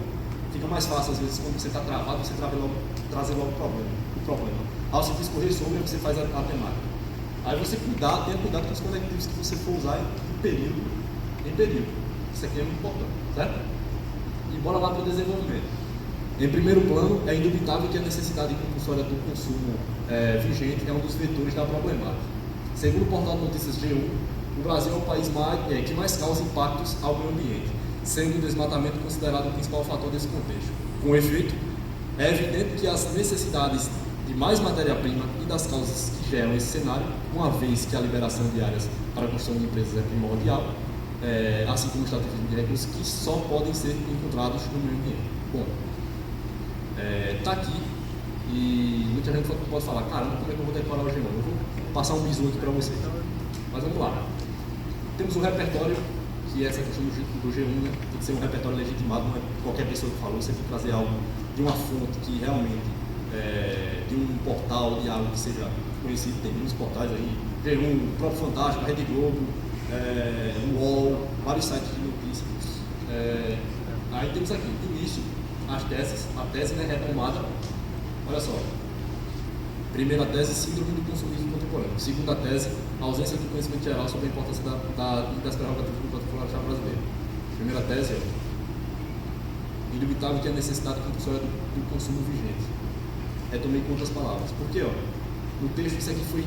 Fica mais fácil às vezes quando você está travado, você trazer logo o problema. Ao você discorrer sobre, você faz a temática. Aí você tenha cuidado com os conectivos que você for usar em período. Isso aqui é muito importante, certo? E bora lá para o desenvolvimento. Em primeiro plano, é indubitável que a necessidade compulsória do consumo vigente é um dos vetores da problemática. Segundo o portal de notícias G1, o Brasil é o país que mais causa impactos ao meio ambiente, sendo o desmatamento considerado o principal fator desse contexto. Com efeito, é evidente que as necessidades de mais matéria-prima e das causas que geram esse cenário, uma vez que a liberação de áreas para a construção de empresas é primordial, assim como o extrativismo de recursos que só podem ser encontrados no meio ambiente. Bom, está aqui e muita gente pode falar, caramba, como é que eu vou decorar o G1? Eu vou passar um bisu aqui para vocês. Mas vamos lá. Temos um repertório, que é essa questão do G1, né? Tem que ser um repertório legitimado, não é qualquer pessoa que falou, você tem que trazer algo de uma fonte que realmente, de um portal, de algo que seja conhecido. Tem muitos portais aí, G1, o próprio Fantástico, a Rede Globo, o UOL, vários sites de notícias. Aí temos aqui, início, as teses, a tese, né, retomada. Olha só, primeira tese, síndrome do consumismo contemporâneo. Segunda tese, ausência do conhecimento geral sobre a importância das prerrogativas do Código Florestal brasileiro. Primeira tese, indubitável que a necessidade compulsória do consumo vigente. Retomei com outras palavras. Porque, no texto isso aqui foi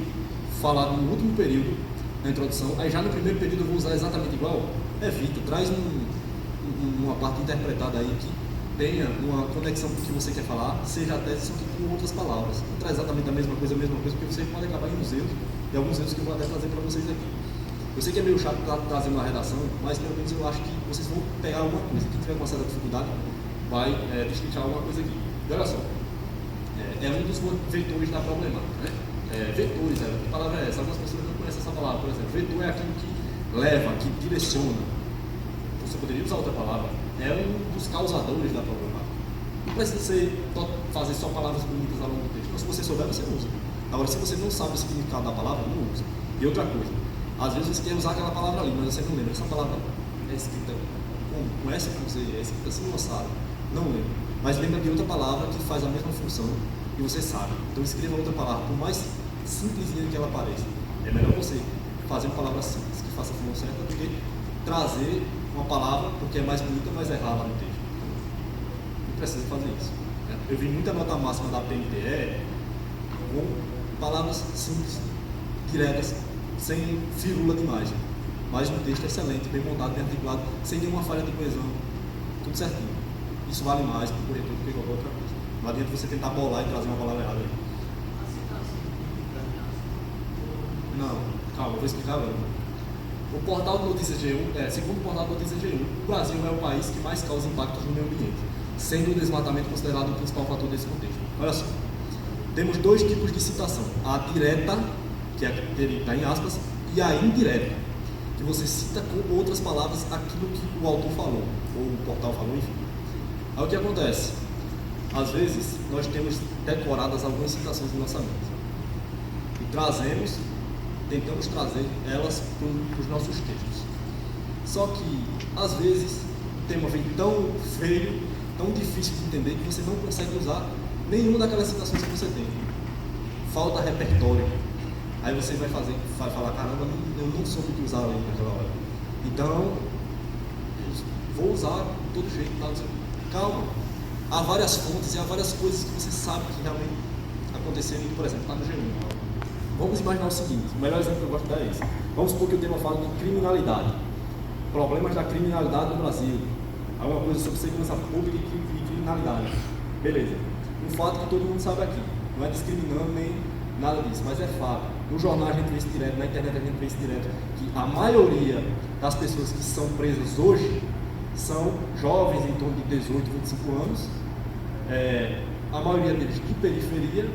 falado no último período, na introdução, aí já no primeiro período eu vou usar exatamente igual. Evita, traz uma parte interpretada aí que tenha uma conexão com o que você quer falar, seja a tese, só que com outras palavras. Não traz exatamente a mesma coisa, porque vocês podem acabar em uns erros, e alguns erros que eu vou até trazer para vocês aqui. Eu sei que é meio chato trazer uma redação, mas pelo menos eu acho que vocês vão pegar alguma coisa. Quem tiver uma certa dificuldade vai destrinchar alguma coisa aqui. E olha só, é um dos vetores da problemática, né? Vetores, que palavra é essa? Algumas pessoas não conhecem essa palavra, por exemplo. Vetor é aquilo que leva, que direciona. Você poderia usar outra palavra. É um dos causadores da problemática. Não precisa fazer só palavras bonitas ao longo do texto. Então, se você souber, você usa. Agora, se você não sabe o significado da palavra, não usa. E outra coisa, às vezes você quer usar aquela palavra ali, mas você não lembra. Essa palavra é escrita com essa com Z, é escrita assim no sabe. Não lembra. Mas lembra de outra palavra que faz a mesma função e você sabe. Então escreva outra palavra, por mais simplesinha que ela pareça. É melhor você fazer uma palavra simples, que faça a função certa, do que trazer uma palavra porque é mais bonita, mas errada no texto. Não precisa fazer isso. Eu vi muita nota máxima da PNTE com palavras simples, diretas, sem firula demais. Mas um texto excelente, bem montado, bem articulado, sem nenhuma falha de coesão. Tudo certinho. Isso vale mais para o corretor do que qualquer outra coisa. Não adianta você tentar bolar e trazer uma palavra errada aí. Não, calma, eu vou explicar agora. O portal de notícias G1, segundo o portal de notícias G1, o Brasil é o país que mais causa impactos no meio ambiente, sendo o desmatamento considerado o principal fator desse contexto. Olha só, temos dois tipos de citação: a direta, que é a que está em aspas, e a indireta, que você cita com outras palavras aquilo que o autor falou, ou o portal falou, enfim. Aí o que acontece? Às vezes, nós temos decoradas algumas citações do nossa mente e tentamos trazer elas para os nossos textos. Só que, às vezes, o tema vem tão feio, tão difícil de entender, que você não consegue usar nenhuma daquelas citações que você tem. Falta repertório. Aí você vai falar, caramba, eu não soube o que usar ali naquela hora. Então, vou usar de todo jeito, tal, calma. Há várias fontes e há várias coisas que você sabe que realmente aconteceram, por exemplo, está no G1. Vamos imaginar o seguinte, o melhor exemplo que eu gosto de dar é esse. Vamos supor que o tema fala de criminalidade, problemas da criminalidade no Brasil, alguma coisa sobre segurança pública e criminalidade. Beleza. Um fato que todo mundo sabe aqui, não é discriminando nem nada disso, mas é fato. No jornal a gente vê isso direto, na internet a gente vê isso direto, que a maioria das pessoas que são presas hoje são jovens em torno de 18, 25 anos, a maioria deles de periferia,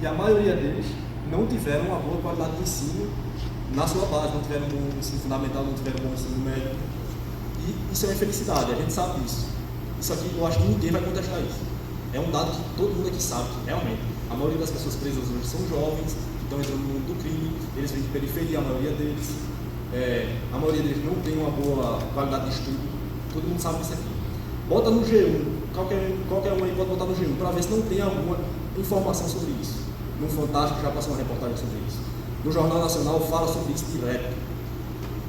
e a maioria deles não tiveram uma boa qualidade de ensino na sua base, não tiveram um bom ensino fundamental, não tiveram um bom ensino médio. E isso é uma infelicidade, a gente sabe disso. Isso aqui eu acho que ninguém vai contestar isso. É um dado que todo mundo aqui sabe que realmente a maioria das pessoas presas hoje são jovens, que estão entrando no mundo do crime, eles vêm de periferia, a maioria deles. A maioria deles não tem uma boa qualidade de estudo, todo mundo sabe disso aqui. Bota no G1, qualquer um aí pode botar no G1, para ver se não tem alguma informação sobre isso. No Fantástico já passou uma reportagem sobre isso. No Jornal Nacional fala sobre isso direto.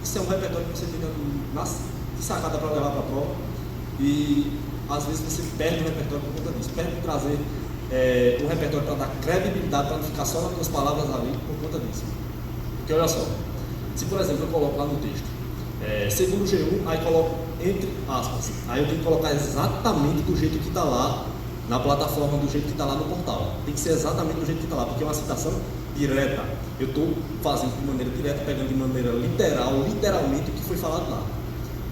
Isso é um repertório que você tem de sacada para levar para a prova, e às vezes você perde o repertório por conta disso, perde de trazer um repertório para dar credibilidade, para não ficar só nas tuas palavras ali por conta disso. Porque olha só, se por exemplo eu coloco lá no texto, segundo o G1, aí coloco entre aspas, aí eu tenho que colocar exatamente do jeito que está lá na plataforma, do jeito que está lá no portal. Tem que ser exatamente do jeito que está lá, porque é uma citação direta. Eu estou fazendo de maneira direta, pegando de maneira literal, literalmente o que foi falado lá.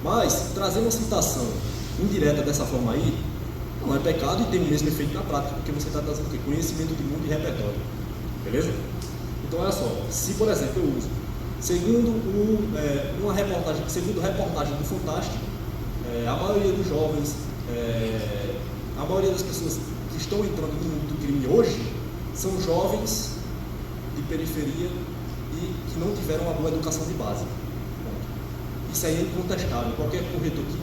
Mas trazer uma citação indireta dessa forma aí não é pecado e tem o mesmo efeito na prática, porque você está trazendo o quê? Conhecimento de mundo e repertório. Beleza? Então olha só, se por exemplo eu uso, segundo reportagem do Fantástico, a maioria dos jovens, a maioria das pessoas que estão entrando no mundo do crime hoje são jovens de periferia e que não tiveram uma boa educação de base. Isso aí é incontestável. Qualquer corretor que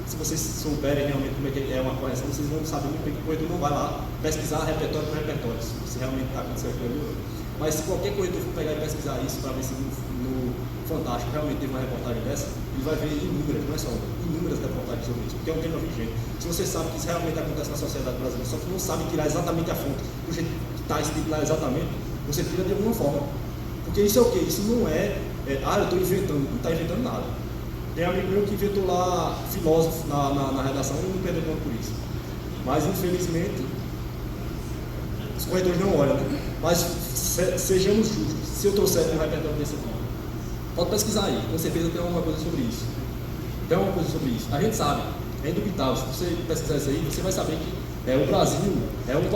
se vocês souberem realmente como é que é uma correção, vocês vão saber muito bem que o corretor não vai lá pesquisar repertório por repertório, se realmente está acontecendo aquilo ali. Mas se qualquer corretor for pegar e pesquisar isso para ver se no Fantástico realmente teve uma reportagem dessa, ele vai ver inúmeras, não é só uma, inúmeras reportagens sobre isso, porque é um tema vigente. Se você sabe que isso realmente acontece na sociedade brasileira, só que não sabe tirar exatamente a fonte, do jeito que está escrito lá exatamente, você tira de alguma forma. Porque isso é o quê? Isso não eu estou inventando, não está inventando nada. Tem amigo meu que inventou lá filósofo na redação e não perdeu ponto por isso. Mas infelizmente os corretores não olham, né? Mas sejamos justos, se eu trouxer um repertório desse aqui, pode pesquisar aí, com certeza tem alguma coisa sobre isso. Tem alguma coisa sobre isso. A gente sabe, é indubitável, se você pesquisar isso aí, você vai saber que o Brasil é um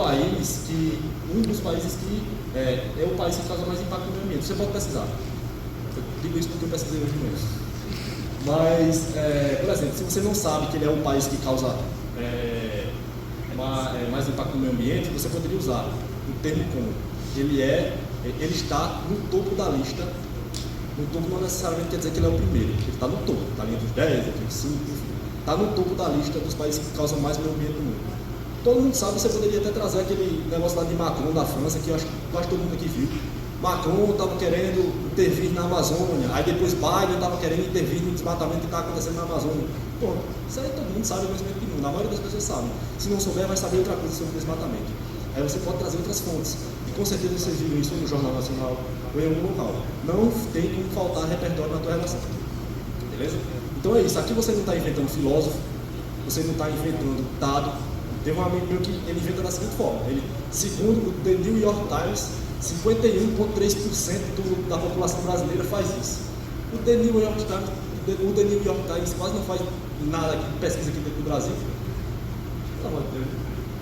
dos países que é o país que causa mais impacto no meio ambiente. Você pode pesquisar. Eu digo isso porque eu pesquisei hoje mesmo. Mas, por exemplo, se você não sabe que ele é um país que causa mais impacto no meio ambiente, você poderia usar o termo como ele está no topo da lista. No topo não necessariamente quer dizer que ele é o primeiro, ele está no topo, está ali entre os 10, entre os 5, enfim. Está no topo da lista dos países que causam mais meio ambiente no mundo. Todo mundo sabe, você poderia até trazer aquele negócio lá de Macron da França, que eu acho que quase todo mundo aqui viu. Macron estava querendo intervir na Amazônia, aí depois Biden estava querendo intervir no desmatamento que está acontecendo na Amazônia. Pô, isso aí todo mundo sabe, o conhecimento do mundo, a maioria das pessoas sabe. Se não souber, vai saber outra coisa sobre o desmatamento. Aí você pode trazer outras fontes. E com certeza vocês viram isso no Jornal Nacional ou em algum local. Não tem como faltar repertório na tua redação. Beleza? Então é isso. Aqui você não está inventando filósofo, você não está inventando dado. Tem um amigo meu que ele inventa da seguinte forma. Segundo o The New York Times, 51,3% da população brasileira faz isso. O The New York Times quase não faz nada aqui, pesquisa aqui dentro do Brasil. Pelo amor de Deus,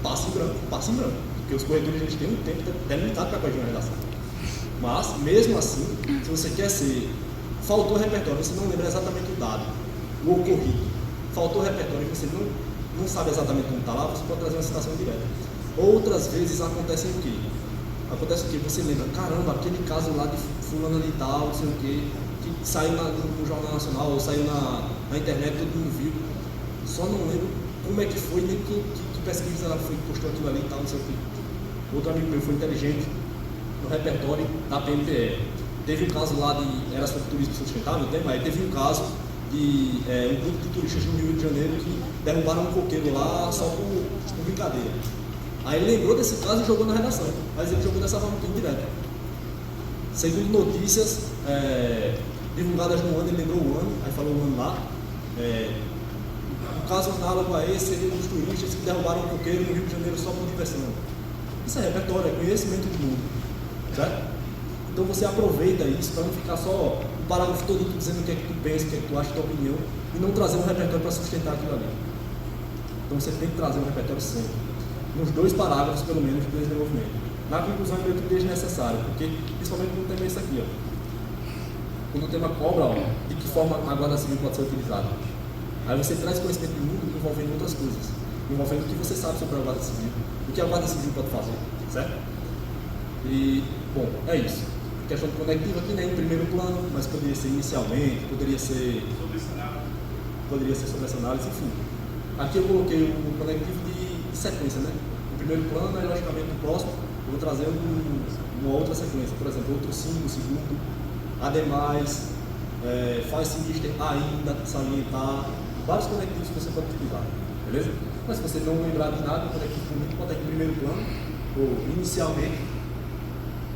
passa em branco. Porque os corretores eles têm um tempo delimitado para corrigir uma redação. Mas, mesmo assim, se você quer ser... Faltou repertório, você não lembra exatamente o dado, o ocorrido. Faltou repertório, você não sabe exatamente como está lá, você pode trazer uma citação direta. Outras vezes acontece o quê? Acontece o quê? Você lembra, caramba, aquele caso lá de fulano de tal, não sei o quê, que saiu no Jornal Nacional, ou saiu na internet, todo mundo viu. Só não lembro como é que foi, nem que pesquisa foi, postou aquilo ali e tal, não sei o quê. Outro amigo meu foi inteligente no repertório da PNPE. Teve um caso lá era sobre turismo sustentável, aí teve um caso de um grupo de turistas no Rio de Janeiro que derrubaram um coqueiro lá só por brincadeira. Aí ele lembrou desse caso e jogou na redação, mas ele jogou dessa forma indireta. Segundo notícias divulgadas no ano, ele lembrou o ano, aí falou o ano lá. Um caso análogo a esse seria dos turistas que derrubaram um coqueiro no Rio de Janeiro só por diversão. Isso é repertório, é conhecimento do mundo, certo? Então você aproveita isso para não ficar só um parágrafo todo dizendo o que é que tu pensa, o que é que tu acha, a tua opinião, e não trazer um repertório para sustentar aquilo ali. Então você tem que trazer um repertório sempre, nos 2 parágrafos pelo menos do desenvolvimento. Na conclusão é meio desnecessário, porque principalmente quando tem isso aqui, quando o tema cobra, de que forma a guarda civil pode ser utilizada. Aí você traz conhecimento do mundo envolvendo outras coisas, envolvendo o que você sabe sobre a guarda civil, o que a guarda civil pode fazer, certo? E, bom, é isso. A questão do conectivo aqui, né, em primeiro plano, mas poderia ser inicialmente, poderia ser sobre essa análise, enfim. Aqui eu coloquei o conectivo de sequência, né? O primeiro plano é logicamente o próximo, eu vou trazer uma outra sequência, por exemplo, outro símbolo, segundo, ademais, faz sinister ainda, salientar, vários conectivos que você pode utilizar, beleza? Mas se você não lembrar de nada, o conectivo bonito pode estar em primeiro plano, ou inicialmente,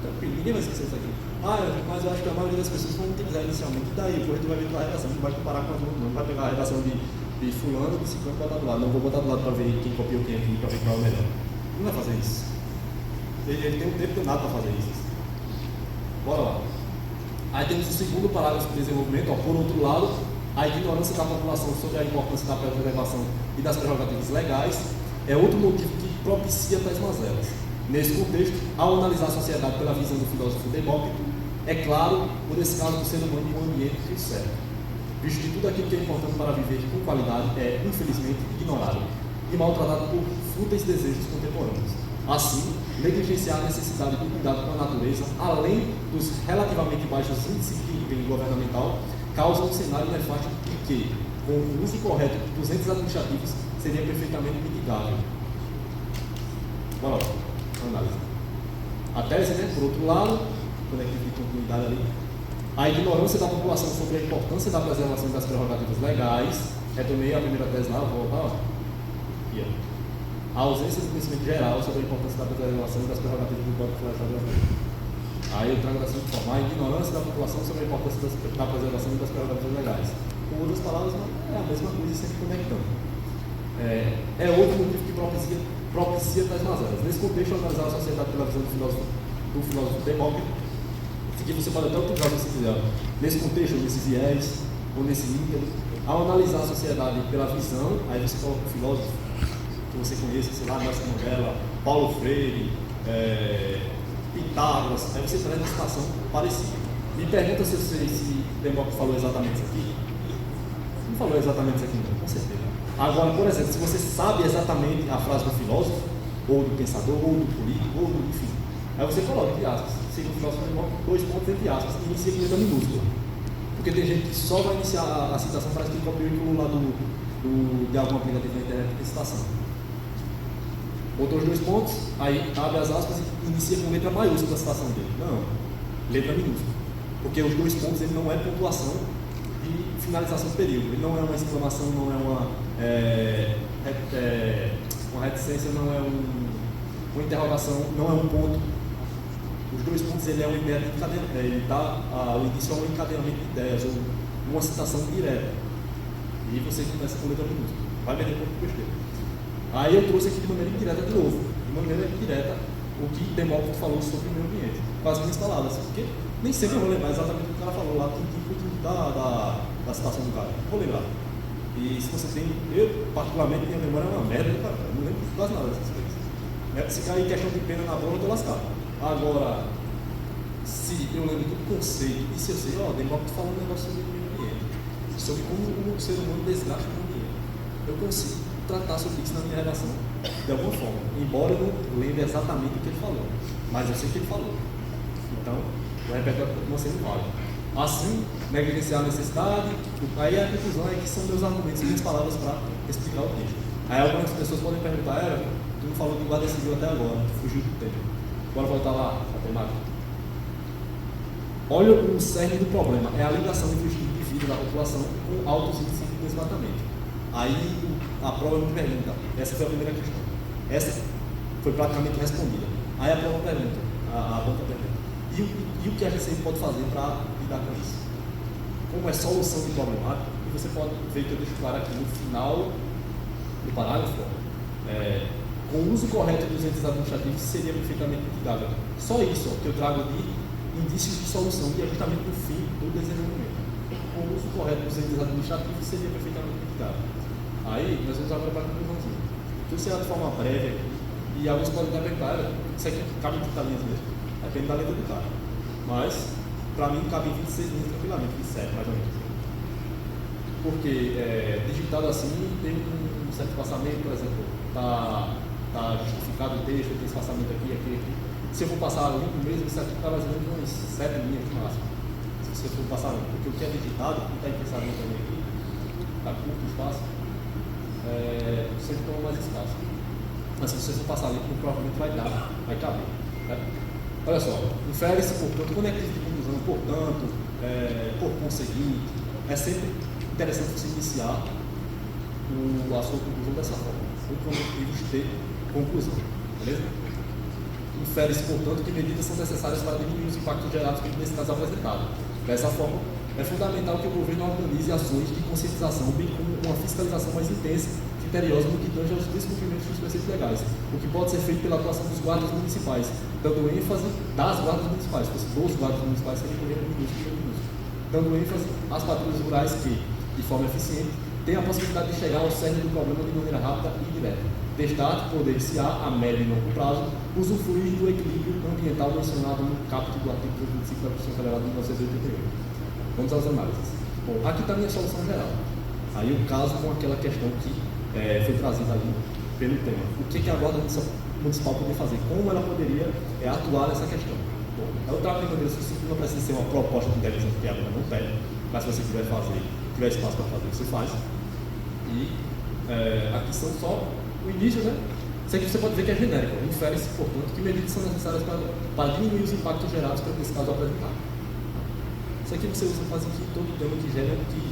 então, ninguém vai esquecer isso aqui. Mas eu acho que a maioria das pessoas vão utilizar inicialmente, e daí, depois tu vai ver a redação, não vai comparar com as outras, não vai pegar a redação de fulano, de 50 e botar do lado, não vou botar do lado para ver quem copiou quem aqui, para ver qual é o melhor. Não vai fazer isso. Ele tem um tempo nada para fazer isso. Bora lá. Aí temos o segundo parágrafo de desenvolvimento, por outro lado, a ignorância da população sobre a importância da preservação e das prerrogativas legais é outro motivo que propicia tais mazelas. Nesse contexto, ao analisar a sociedade pela visão do filósofo Demócrito, é claro o descaso do ser humano em um ambiente que o cerca, visto que tudo aquilo que é importante para viver com qualidade é, infelizmente, ignorado e maltratado por fúteis desejos contemporâneos. Assim, negligenciar a necessidade do cuidado com a natureza, além dos relativamente baixos índices de empenho governamental, causa um cenário nefasto que, com o uso correto dos entes administrativos, seria perfeitamente mitigável. Bora lá, análise. A tese, né, por outro lado, conectivo de continuidade ali, a ignorância da população sobre a importância da preservação das prerrogativas legais, retomei a primeira tese lá, vou voltar, aqui, a ausência de conhecimento geral sobre a importância da preservação das prerrogativas do Código Florestal Brasileiro. Aí eu trago da seguinte forma, a ignorância da população sobre a importância da preservação das prerrogativas legais. Com outras palavras, é a mesma coisa, sempre conectando. É outro motivo que propicia tais mazelas. Nesse contexto, analisar a sociedade pela visão do filósofo Demócrito, que você pode até utilizar se você quiser. Nesse contexto, ou nesse viés, ou nesse nível, ao analisar a sociedade pela visão, aí você coloca o filósofo que você conhece, sei lá, Nelson Mandela, Paulo Freire, Pitágoras, aí você traz uma situação parecida. Me pergunta se Demócrito falou exatamente isso aqui. Não falou exatamente isso aqui, não, com certeza. Agora, por exemplo, se você sabe exatamente a frase do filósofo, ou do pensador, ou do político, ou do enfim, aí você coloca entre aspas. Segundo o filósofo Demócrito, 2 pontos entre aspas, e inicia com letra minúscula. Porque tem gente que só vai iniciar a citação, parece que copiou e colou lá de algum aplicativo na internet que tem citação. Botou os 2 pontos, aí abre as aspas e inicia com letra maiúscula a citação dele. Não, letra minúscula. Porque os 2 pontos ele não é pontuação de finalização do período. Ele não é uma exclamação, não é uma reticência, não é uma interrogação, não é um ponto. Os 2 pontos ele é uma ideia de encadeamento, ele dá o início a um encadeamento de ideias, ou uma citação direta. E você começa com letra minúscula. Vai ver depois com besteira. Aí eu trouxe aqui de maneira indireta de novo. De maneira indireta, o que Demócrito falou sobre o meio ambiente. Com as minhas palavras. Porque nem sempre eu vou lembrar exatamente o que o cara falou lá, da citação do cara. Vou lembrar. E se você tem, eu particularmente, minha memória é uma merda, cara. Eu não lembro quase nada dessas coisas. Se cair questão de pena na bola, eu tô lascado. Agora, se eu lembro do conceito, e se eu sei, Demócrito falou um negócio sobre o meio ambiente, sobre como o ser humano desgasta o meio ambiente, eu consigo tratar sobre isso na minha redação, de alguma forma, embora eu não lembre exatamente o que ele falou, mas eu sei o que ele falou. Então, o repertório continua sendo válido. Assim, negligenciar a necessidade, aí a conclusão é que são meus argumentos, minhas palavras para explicar o texto. Aí algumas pessoas podem perguntar, tu não falou de guarda civil até agora, tu fugiu do tempo. Bora voltar lá, a temática. Olha o cerne do problema, é a ligação entre o estilo de vida da população com altos índices de desmatamento. Aí a prova me pergunta, essa foi a primeira questão. Essa foi praticamente respondida. Aí a prova pergunta, a banca pergunta, e o que a gente pode fazer para lidar com isso? Como é solução de problemática, e você pode ver que eu deixo claro aqui no final do parágrafo, com o uso correto dos entes administrativos seria perfeitamente mitigável. Só isso que eu trago de indícios de solução, e é justamente no fim do desenvolvimento. Com o uso correto dos entes administrativos seria perfeitamente mitigável. Aí nós vamos agora para a conclusãozinha. Então, se é de forma breve, e alguns podem até perguntar, isso aqui cabe em 30 linhas mesmo, depende da letra do cara. Mas, para mim, cabe em 26 linhas tranquilamente, 27 mais ou menos. Porque, digitado assim, tem um certo espaçamento, por exemplo, está justificado o texto, tem espaçamento aqui. Se eu for passar limpo mesmo, isso aqui está mais ou menos umas 7 linhas no máximo. Se você for passar limpo, porque o que é digitado, o que está em pensamento também aqui, está curto o espaço, sempre toma mais espaço. Mas se você for passar limpo, provavelmente vai caber. Olha só, infere-se, portanto, conectivo de conclusão, portanto, por conseguinte, é sempre interessante você iniciar a sua conclusão dessa forma. O conectivo de conclusão, beleza? Infere-se, portanto, que medidas são necessárias para diminuir os impactos gerados pelo nesse caso apresentado. Dessa forma, é fundamental que o governo organize ações de conscientização, bem como uma fiscalização mais intensa, criteriosa no que tange aos descumprimentos dos preceitos legais, o que pode ser feito pela atuação dos guardas municipais, dando ênfase das guardas municipais, dos guardas municipais que recorreram ao minúsculo, dando ênfase às patrulhas rurais que, de forma eficiente, têm a possibilidade de chegar ao cerne do problema de maneira rápida e direta. Destaque poder-se-á, a médio e longo prazo, usufruir do equilíbrio ambiental mencionado no caput do artigo 25 da Constituição Federal de 1988. Vamos às análises. Bom, aqui está a minha solução geral. Aí o caso com aquela questão que foi trazida ali pelo tema. O que a Guarda Municipal poderia fazer? Como ela poderia atuar nessa questão? Bom, eu trago de maneira sucinta, não precisa ser uma proposta de inteligência que ela não tem, mas se você tiver espaço para fazer, você faz. E aqui são só o início, né? Isso aqui você pode ver que é genérico. Infere-se, portanto, que medidas são necessárias para diminuir os impactos gerados pelo nesse caso apresentado. Isso aqui você usa quase que todo o tema que gera, que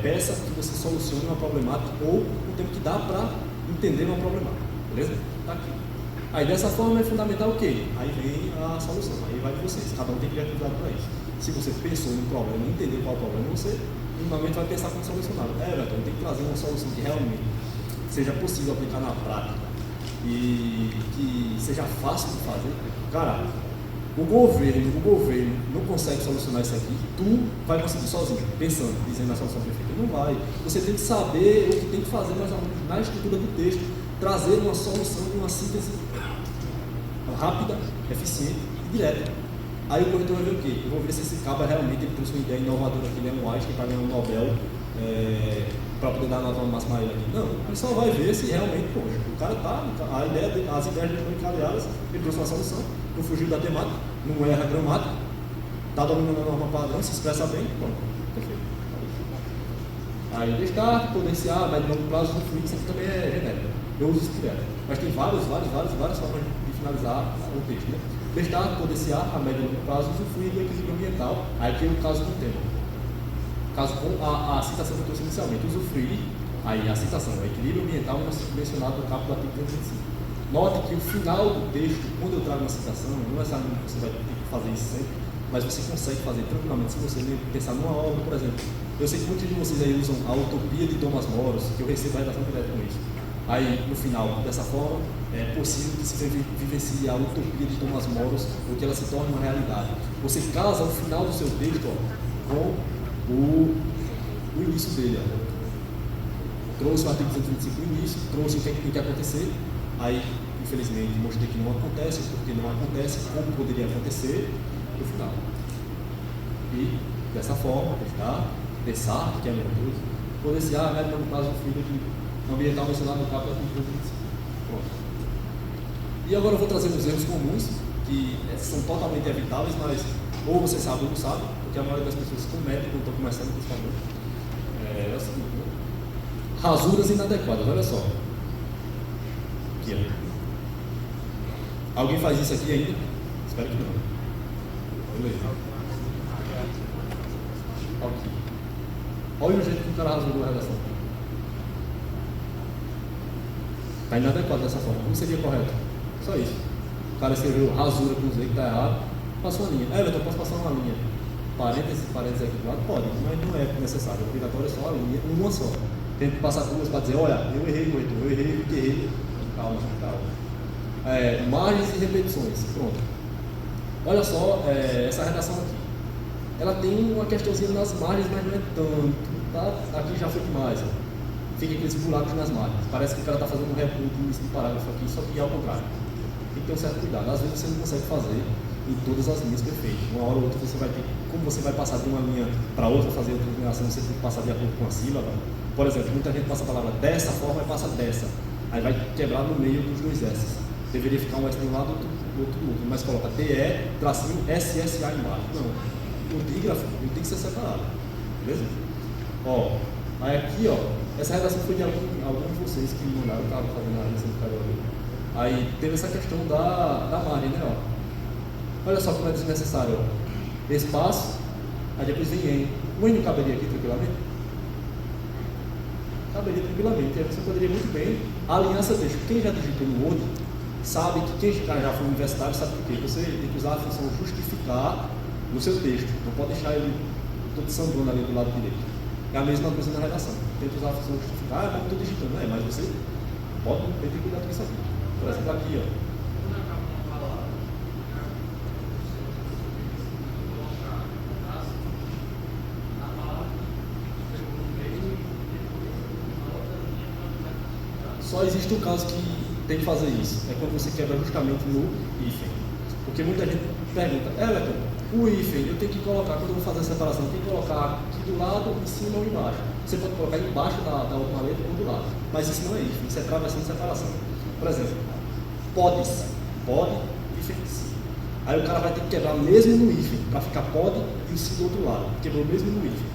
peça que você solucione uma problemática ou o tempo que dá para entender uma problemática. Beleza? Tá aqui. Aí dessa forma é fundamental o quê? Aí vem a solução. Aí vai de vocês. Cada um tem que ter cuidado para isso. Se você pensou no problema e entendeu qual é o problema, você minimamente vai pensar como solucionar. Então tem que trazer uma solução que realmente seja possível aplicar na prática e que seja fácil de fazer. Cara, o governo não consegue solucionar isso aqui, tu vai conseguir sozinho, pensando, dizendo a solução perfeita. Não vai. Você tem que saber o que tem que fazer mais ou menos na estrutura do texto, trazer uma solução de uma síntese rápida, eficiente e direta. Aí o corretor vai ver o quê? Eu vou ver se esse cabo realmente ele trouxe uma ideia inovadora aqui, ele é um Einstein, está ganhando um Nobel para poder dar a nota máxima a ele aqui. Não, ele só vai ver se realmente, poxa, o cara tá, as ideias dele estão encadeadas, ele trouxe uma solução, não fugiu da temática, não erra a gramática, está dominando a norma padrão, se expressa bem, pronto, perfeito. Aí destaque, potencial, médio e longo prazo, usufruir, isso aqui também é genérico, eu uso isso direto. Mas tem várias formas de finalizar o texto, né? Destaque, potencial, a médio e longo prazo, usufruir do equilíbrio ambiental, aí aqui é o caso do tema. Caso com a citação que eu trouxe inicialmente, usufruir, aí a citação, o equilíbrio ambiental mencionado no capítulo do artigo 325. Note que o final do texto, quando eu trago uma citação, não é necessariamente que você vai ter que fazer isso sempre, mas você consegue fazer tranquilamente se você pensar numa obra, por exemplo. Eu sei que muitos de vocês aí usam a Utopia de Thomas Moros, que eu recebo a redação direta com isso. Aí, no final, dessa forma, é possível que se vivencie a Utopia de Thomas Moros, ou que ela se torne uma realidade. Você casa o final do seu texto com o início dele. Trouxe o artigo 225 no início, trouxe o que tem que acontecer, aí infelizmente mostrei que não acontece, porque não acontece, como poderia acontecer no final. E dessa forma, pensar, que é a mesma coisa, poder-se-á a médio e longo prazo do filho ambiental mencionado no capítulo do artigo 225. Pronto. E agora eu vou trazer os erros comuns, que são totalmente evitáveis, mas ou você sabe ou não sabe, porque a maioria das pessoas cometem quando estão começando principalmente. É o seguinte, né? Rasuras inadequadas, olha só. Aqui, ó. Alguém faz isso aqui ainda? Espero que não. Beleza. Aqui. Olha o jeito que o cara rasgou a redação. Está inadequado dessa forma. Como seria correto? Só isso. O cara escreveu rasura com Z que está errado, passou uma linha. Everton, posso passar uma linha? Parênteses aqui do lado? Pode, mas não é necessário. O obrigatório é só uma linha, uma só. Tem que passar duas para dizer, olha, eu errei, corretor, eu errei. Calma. Margens e repetições. Pronto. Olha só essa redação aqui. Ela tem uma questãozinha nas margens, mas não é tanto. Tá? Aqui já foi demais. Ó. Fica aqueles buracos nas margens. Parece que o cara está fazendo um repunto no início do parágrafo aqui, só que é ao contrário. Tem que ter um certo cuidado. Às vezes você não consegue fazer em todas as linhas perfeitas. Uma hora ou outra você vai ter, como você vai passar de uma linha para outra, fazer outra numeração, você tem que passar de acordo com a sílaba. Por exemplo, muita gente passa a palavra dessa forma e passa dessa. Aí vai quebrar no meio dos dois S. Deveria ficar um S de um lado e outro do outro, mas coloca TE, tracinho, SSA embaixo. Não. O dígrafo ele tem que ser separado. Beleza? Ó, aí aqui, ó, essa redação foi de alguns de vocês que me mandaram, eu estava fazendo a redação do cara ali. Aí teve essa questão da margem, né? Ó. Olha só como é desnecessário. Ó. Espaço, aí depois vem N. O N não caberia aqui tranquilamente? Caberia tranquilamente. Aí você poderia muito bem alinhar seu texto. Quem já digitou no Word sabe que quem já foi universitário sabe por quê. Você tem que usar a função justificar no seu texto. Não pode deixar ele todo sangrando ali do lado direito. É a mesma coisa na redação. Tenta usar a função justificar, mas não estou digitando, né? Mas você pode ter que cuidar com isso aqui. Por exemplo, aqui, ó. Só existe um caso que tem que fazer isso. É quando você quebra justamente no hífen. Porque muita gente pergunta, Everton, o hífen eu tenho que colocar, quando eu vou fazer a separação, eu tenho que colocar aqui do lado, em cima ou embaixo. Você pode colocar embaixo da última letra ou do lado. Mas isso não é hífen, isso é travessão de separação. Por exemplo, pode-se, pode, hífen, sim. Aí o cara vai ter que quebrar mesmo no hífen, para ficar pode e o sim do outro lado. Quebrou mesmo no hífen.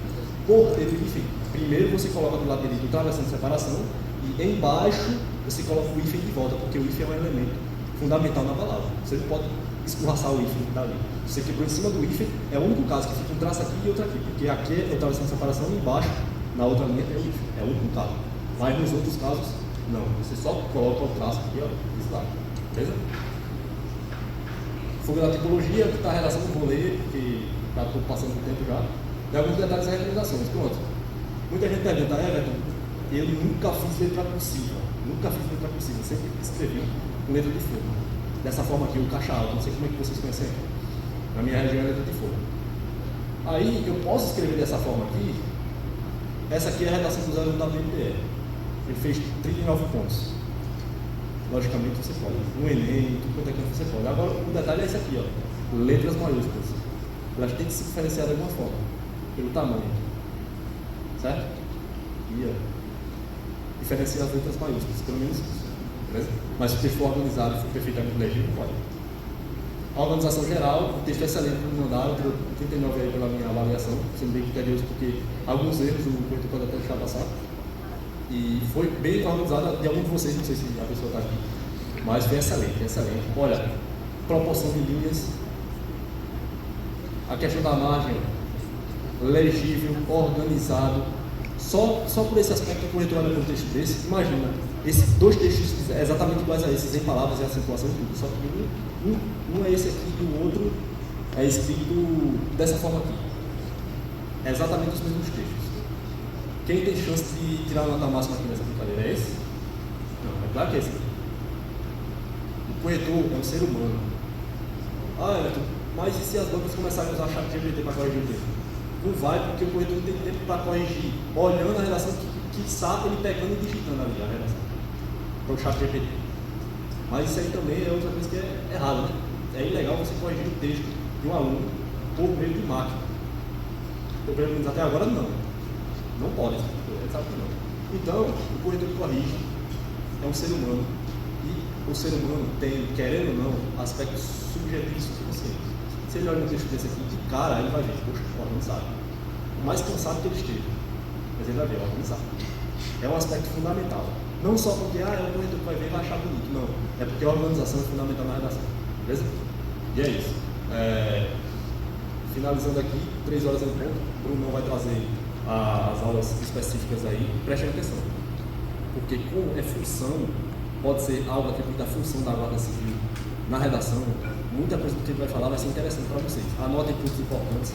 Por ter o hífen, primeiro você coloca do lado direito o travessão de separação e embaixo você coloca o hífen de volta, porque o hífen é um elemento fundamental na palavra. Você não pode escorraçar o hífen dali. Você quebrou em cima do hífen, é o único caso que fica um traço aqui e outro aqui, porque aqui é o travessão de separação e embaixo, na outra linha, é o hífen. É o único caso. Mas nos outros casos, não. Você só coloca o traço aqui, ó, desse lado. Beleza? Fuga da tipologia, que está a relação com o rolê, porque já estou passando o tempo já. Tem alguns detalhes e recomendações. Pronto. Muita gente pergunta, Everton, eu nunca fiz letra cursiva. Nunca fiz letra cursiva. Sempre escrevi com letra de forma. Dessa forma aqui, o caixa alto. Não sei como é que vocês conhecem aqui. Na minha região é letra de forma. Aí, eu posso escrever dessa forma aqui. Essa aqui é a redação do 01 da BNPE. Ele fez 39 pontos. Logicamente você pode. No Enem, tudo quanto é que você pode. Agora, o detalhe é esse aqui, ó. Letras maiúsculas. Elas têm que se diferenciar de alguma forma. Pelo tamanho. Certo? E, ó. Diferenciar as letras maiúsculas. Pelo menos isso. Beleza? Mas se o texto for organizado e for perfeitamente legível, pode. A organização geral, o texto é excelente que me mandaram, tirou 39 aí pela minha avaliação, sendo bem criterioso, porque alguns erros o corretor pode até deixar passar. E foi bem organizada de algum de vocês, não sei se a pessoa está aqui, mas foi excelente, excelente. Olha, proporção de linhas, a questão da margem, legível, organizado. Só por esse aspecto o corretor olha para um texto desse, imagina, esses dois textos exatamente iguais a esses, em palavras e acentuação e tudo, só que um é esse aqui e o outro é escrito dessa forma aqui. É exatamente os mesmos textos. Quem tem chance de tirar a nota máxima aqui nessa brincadeira é esse? Não, é claro que é esse aqui. O corretor é um ser humano. Ah, Everton, mas e se as bancas começarem a usar ChatGPT para corrigir o texto? Não vai, porque o corretor não tem tempo para corrigir, olhando a redação que sabe ele pegando e digitando ali a redação. Para o ChatGPT. Mas isso aí também é outra coisa que é errada, né? É ilegal você corrigir o texto de um aluno por meio de máquina. Pelo menos até agora não. Não pode, ele sabe que não. Então, o corretor que corrige é um ser humano. E o ser humano tem, querendo ou não, aspectos subjetivos e conscientes. Se ele olha um texto desse aqui, de cara, ele vai ver, poxa, organizado. O mais cansado que ele esteja, mas ele vai ver, organizado. É um aspecto fundamental. Não só porque, é o corretor que vai ver e vai achar bonito, não. É porque a organização é fundamental na redação. Beleza? E é isso. finalizando aqui, 3 horas em ponto, o Bruno vai trazer as aulas específicas aí, prestem atenção. Porque como é função, pode ser algo aqui da função da Guarda Civil na redação, muita coisa do que ele vai falar vai ser interessante para vocês. Anotem pontos importantes.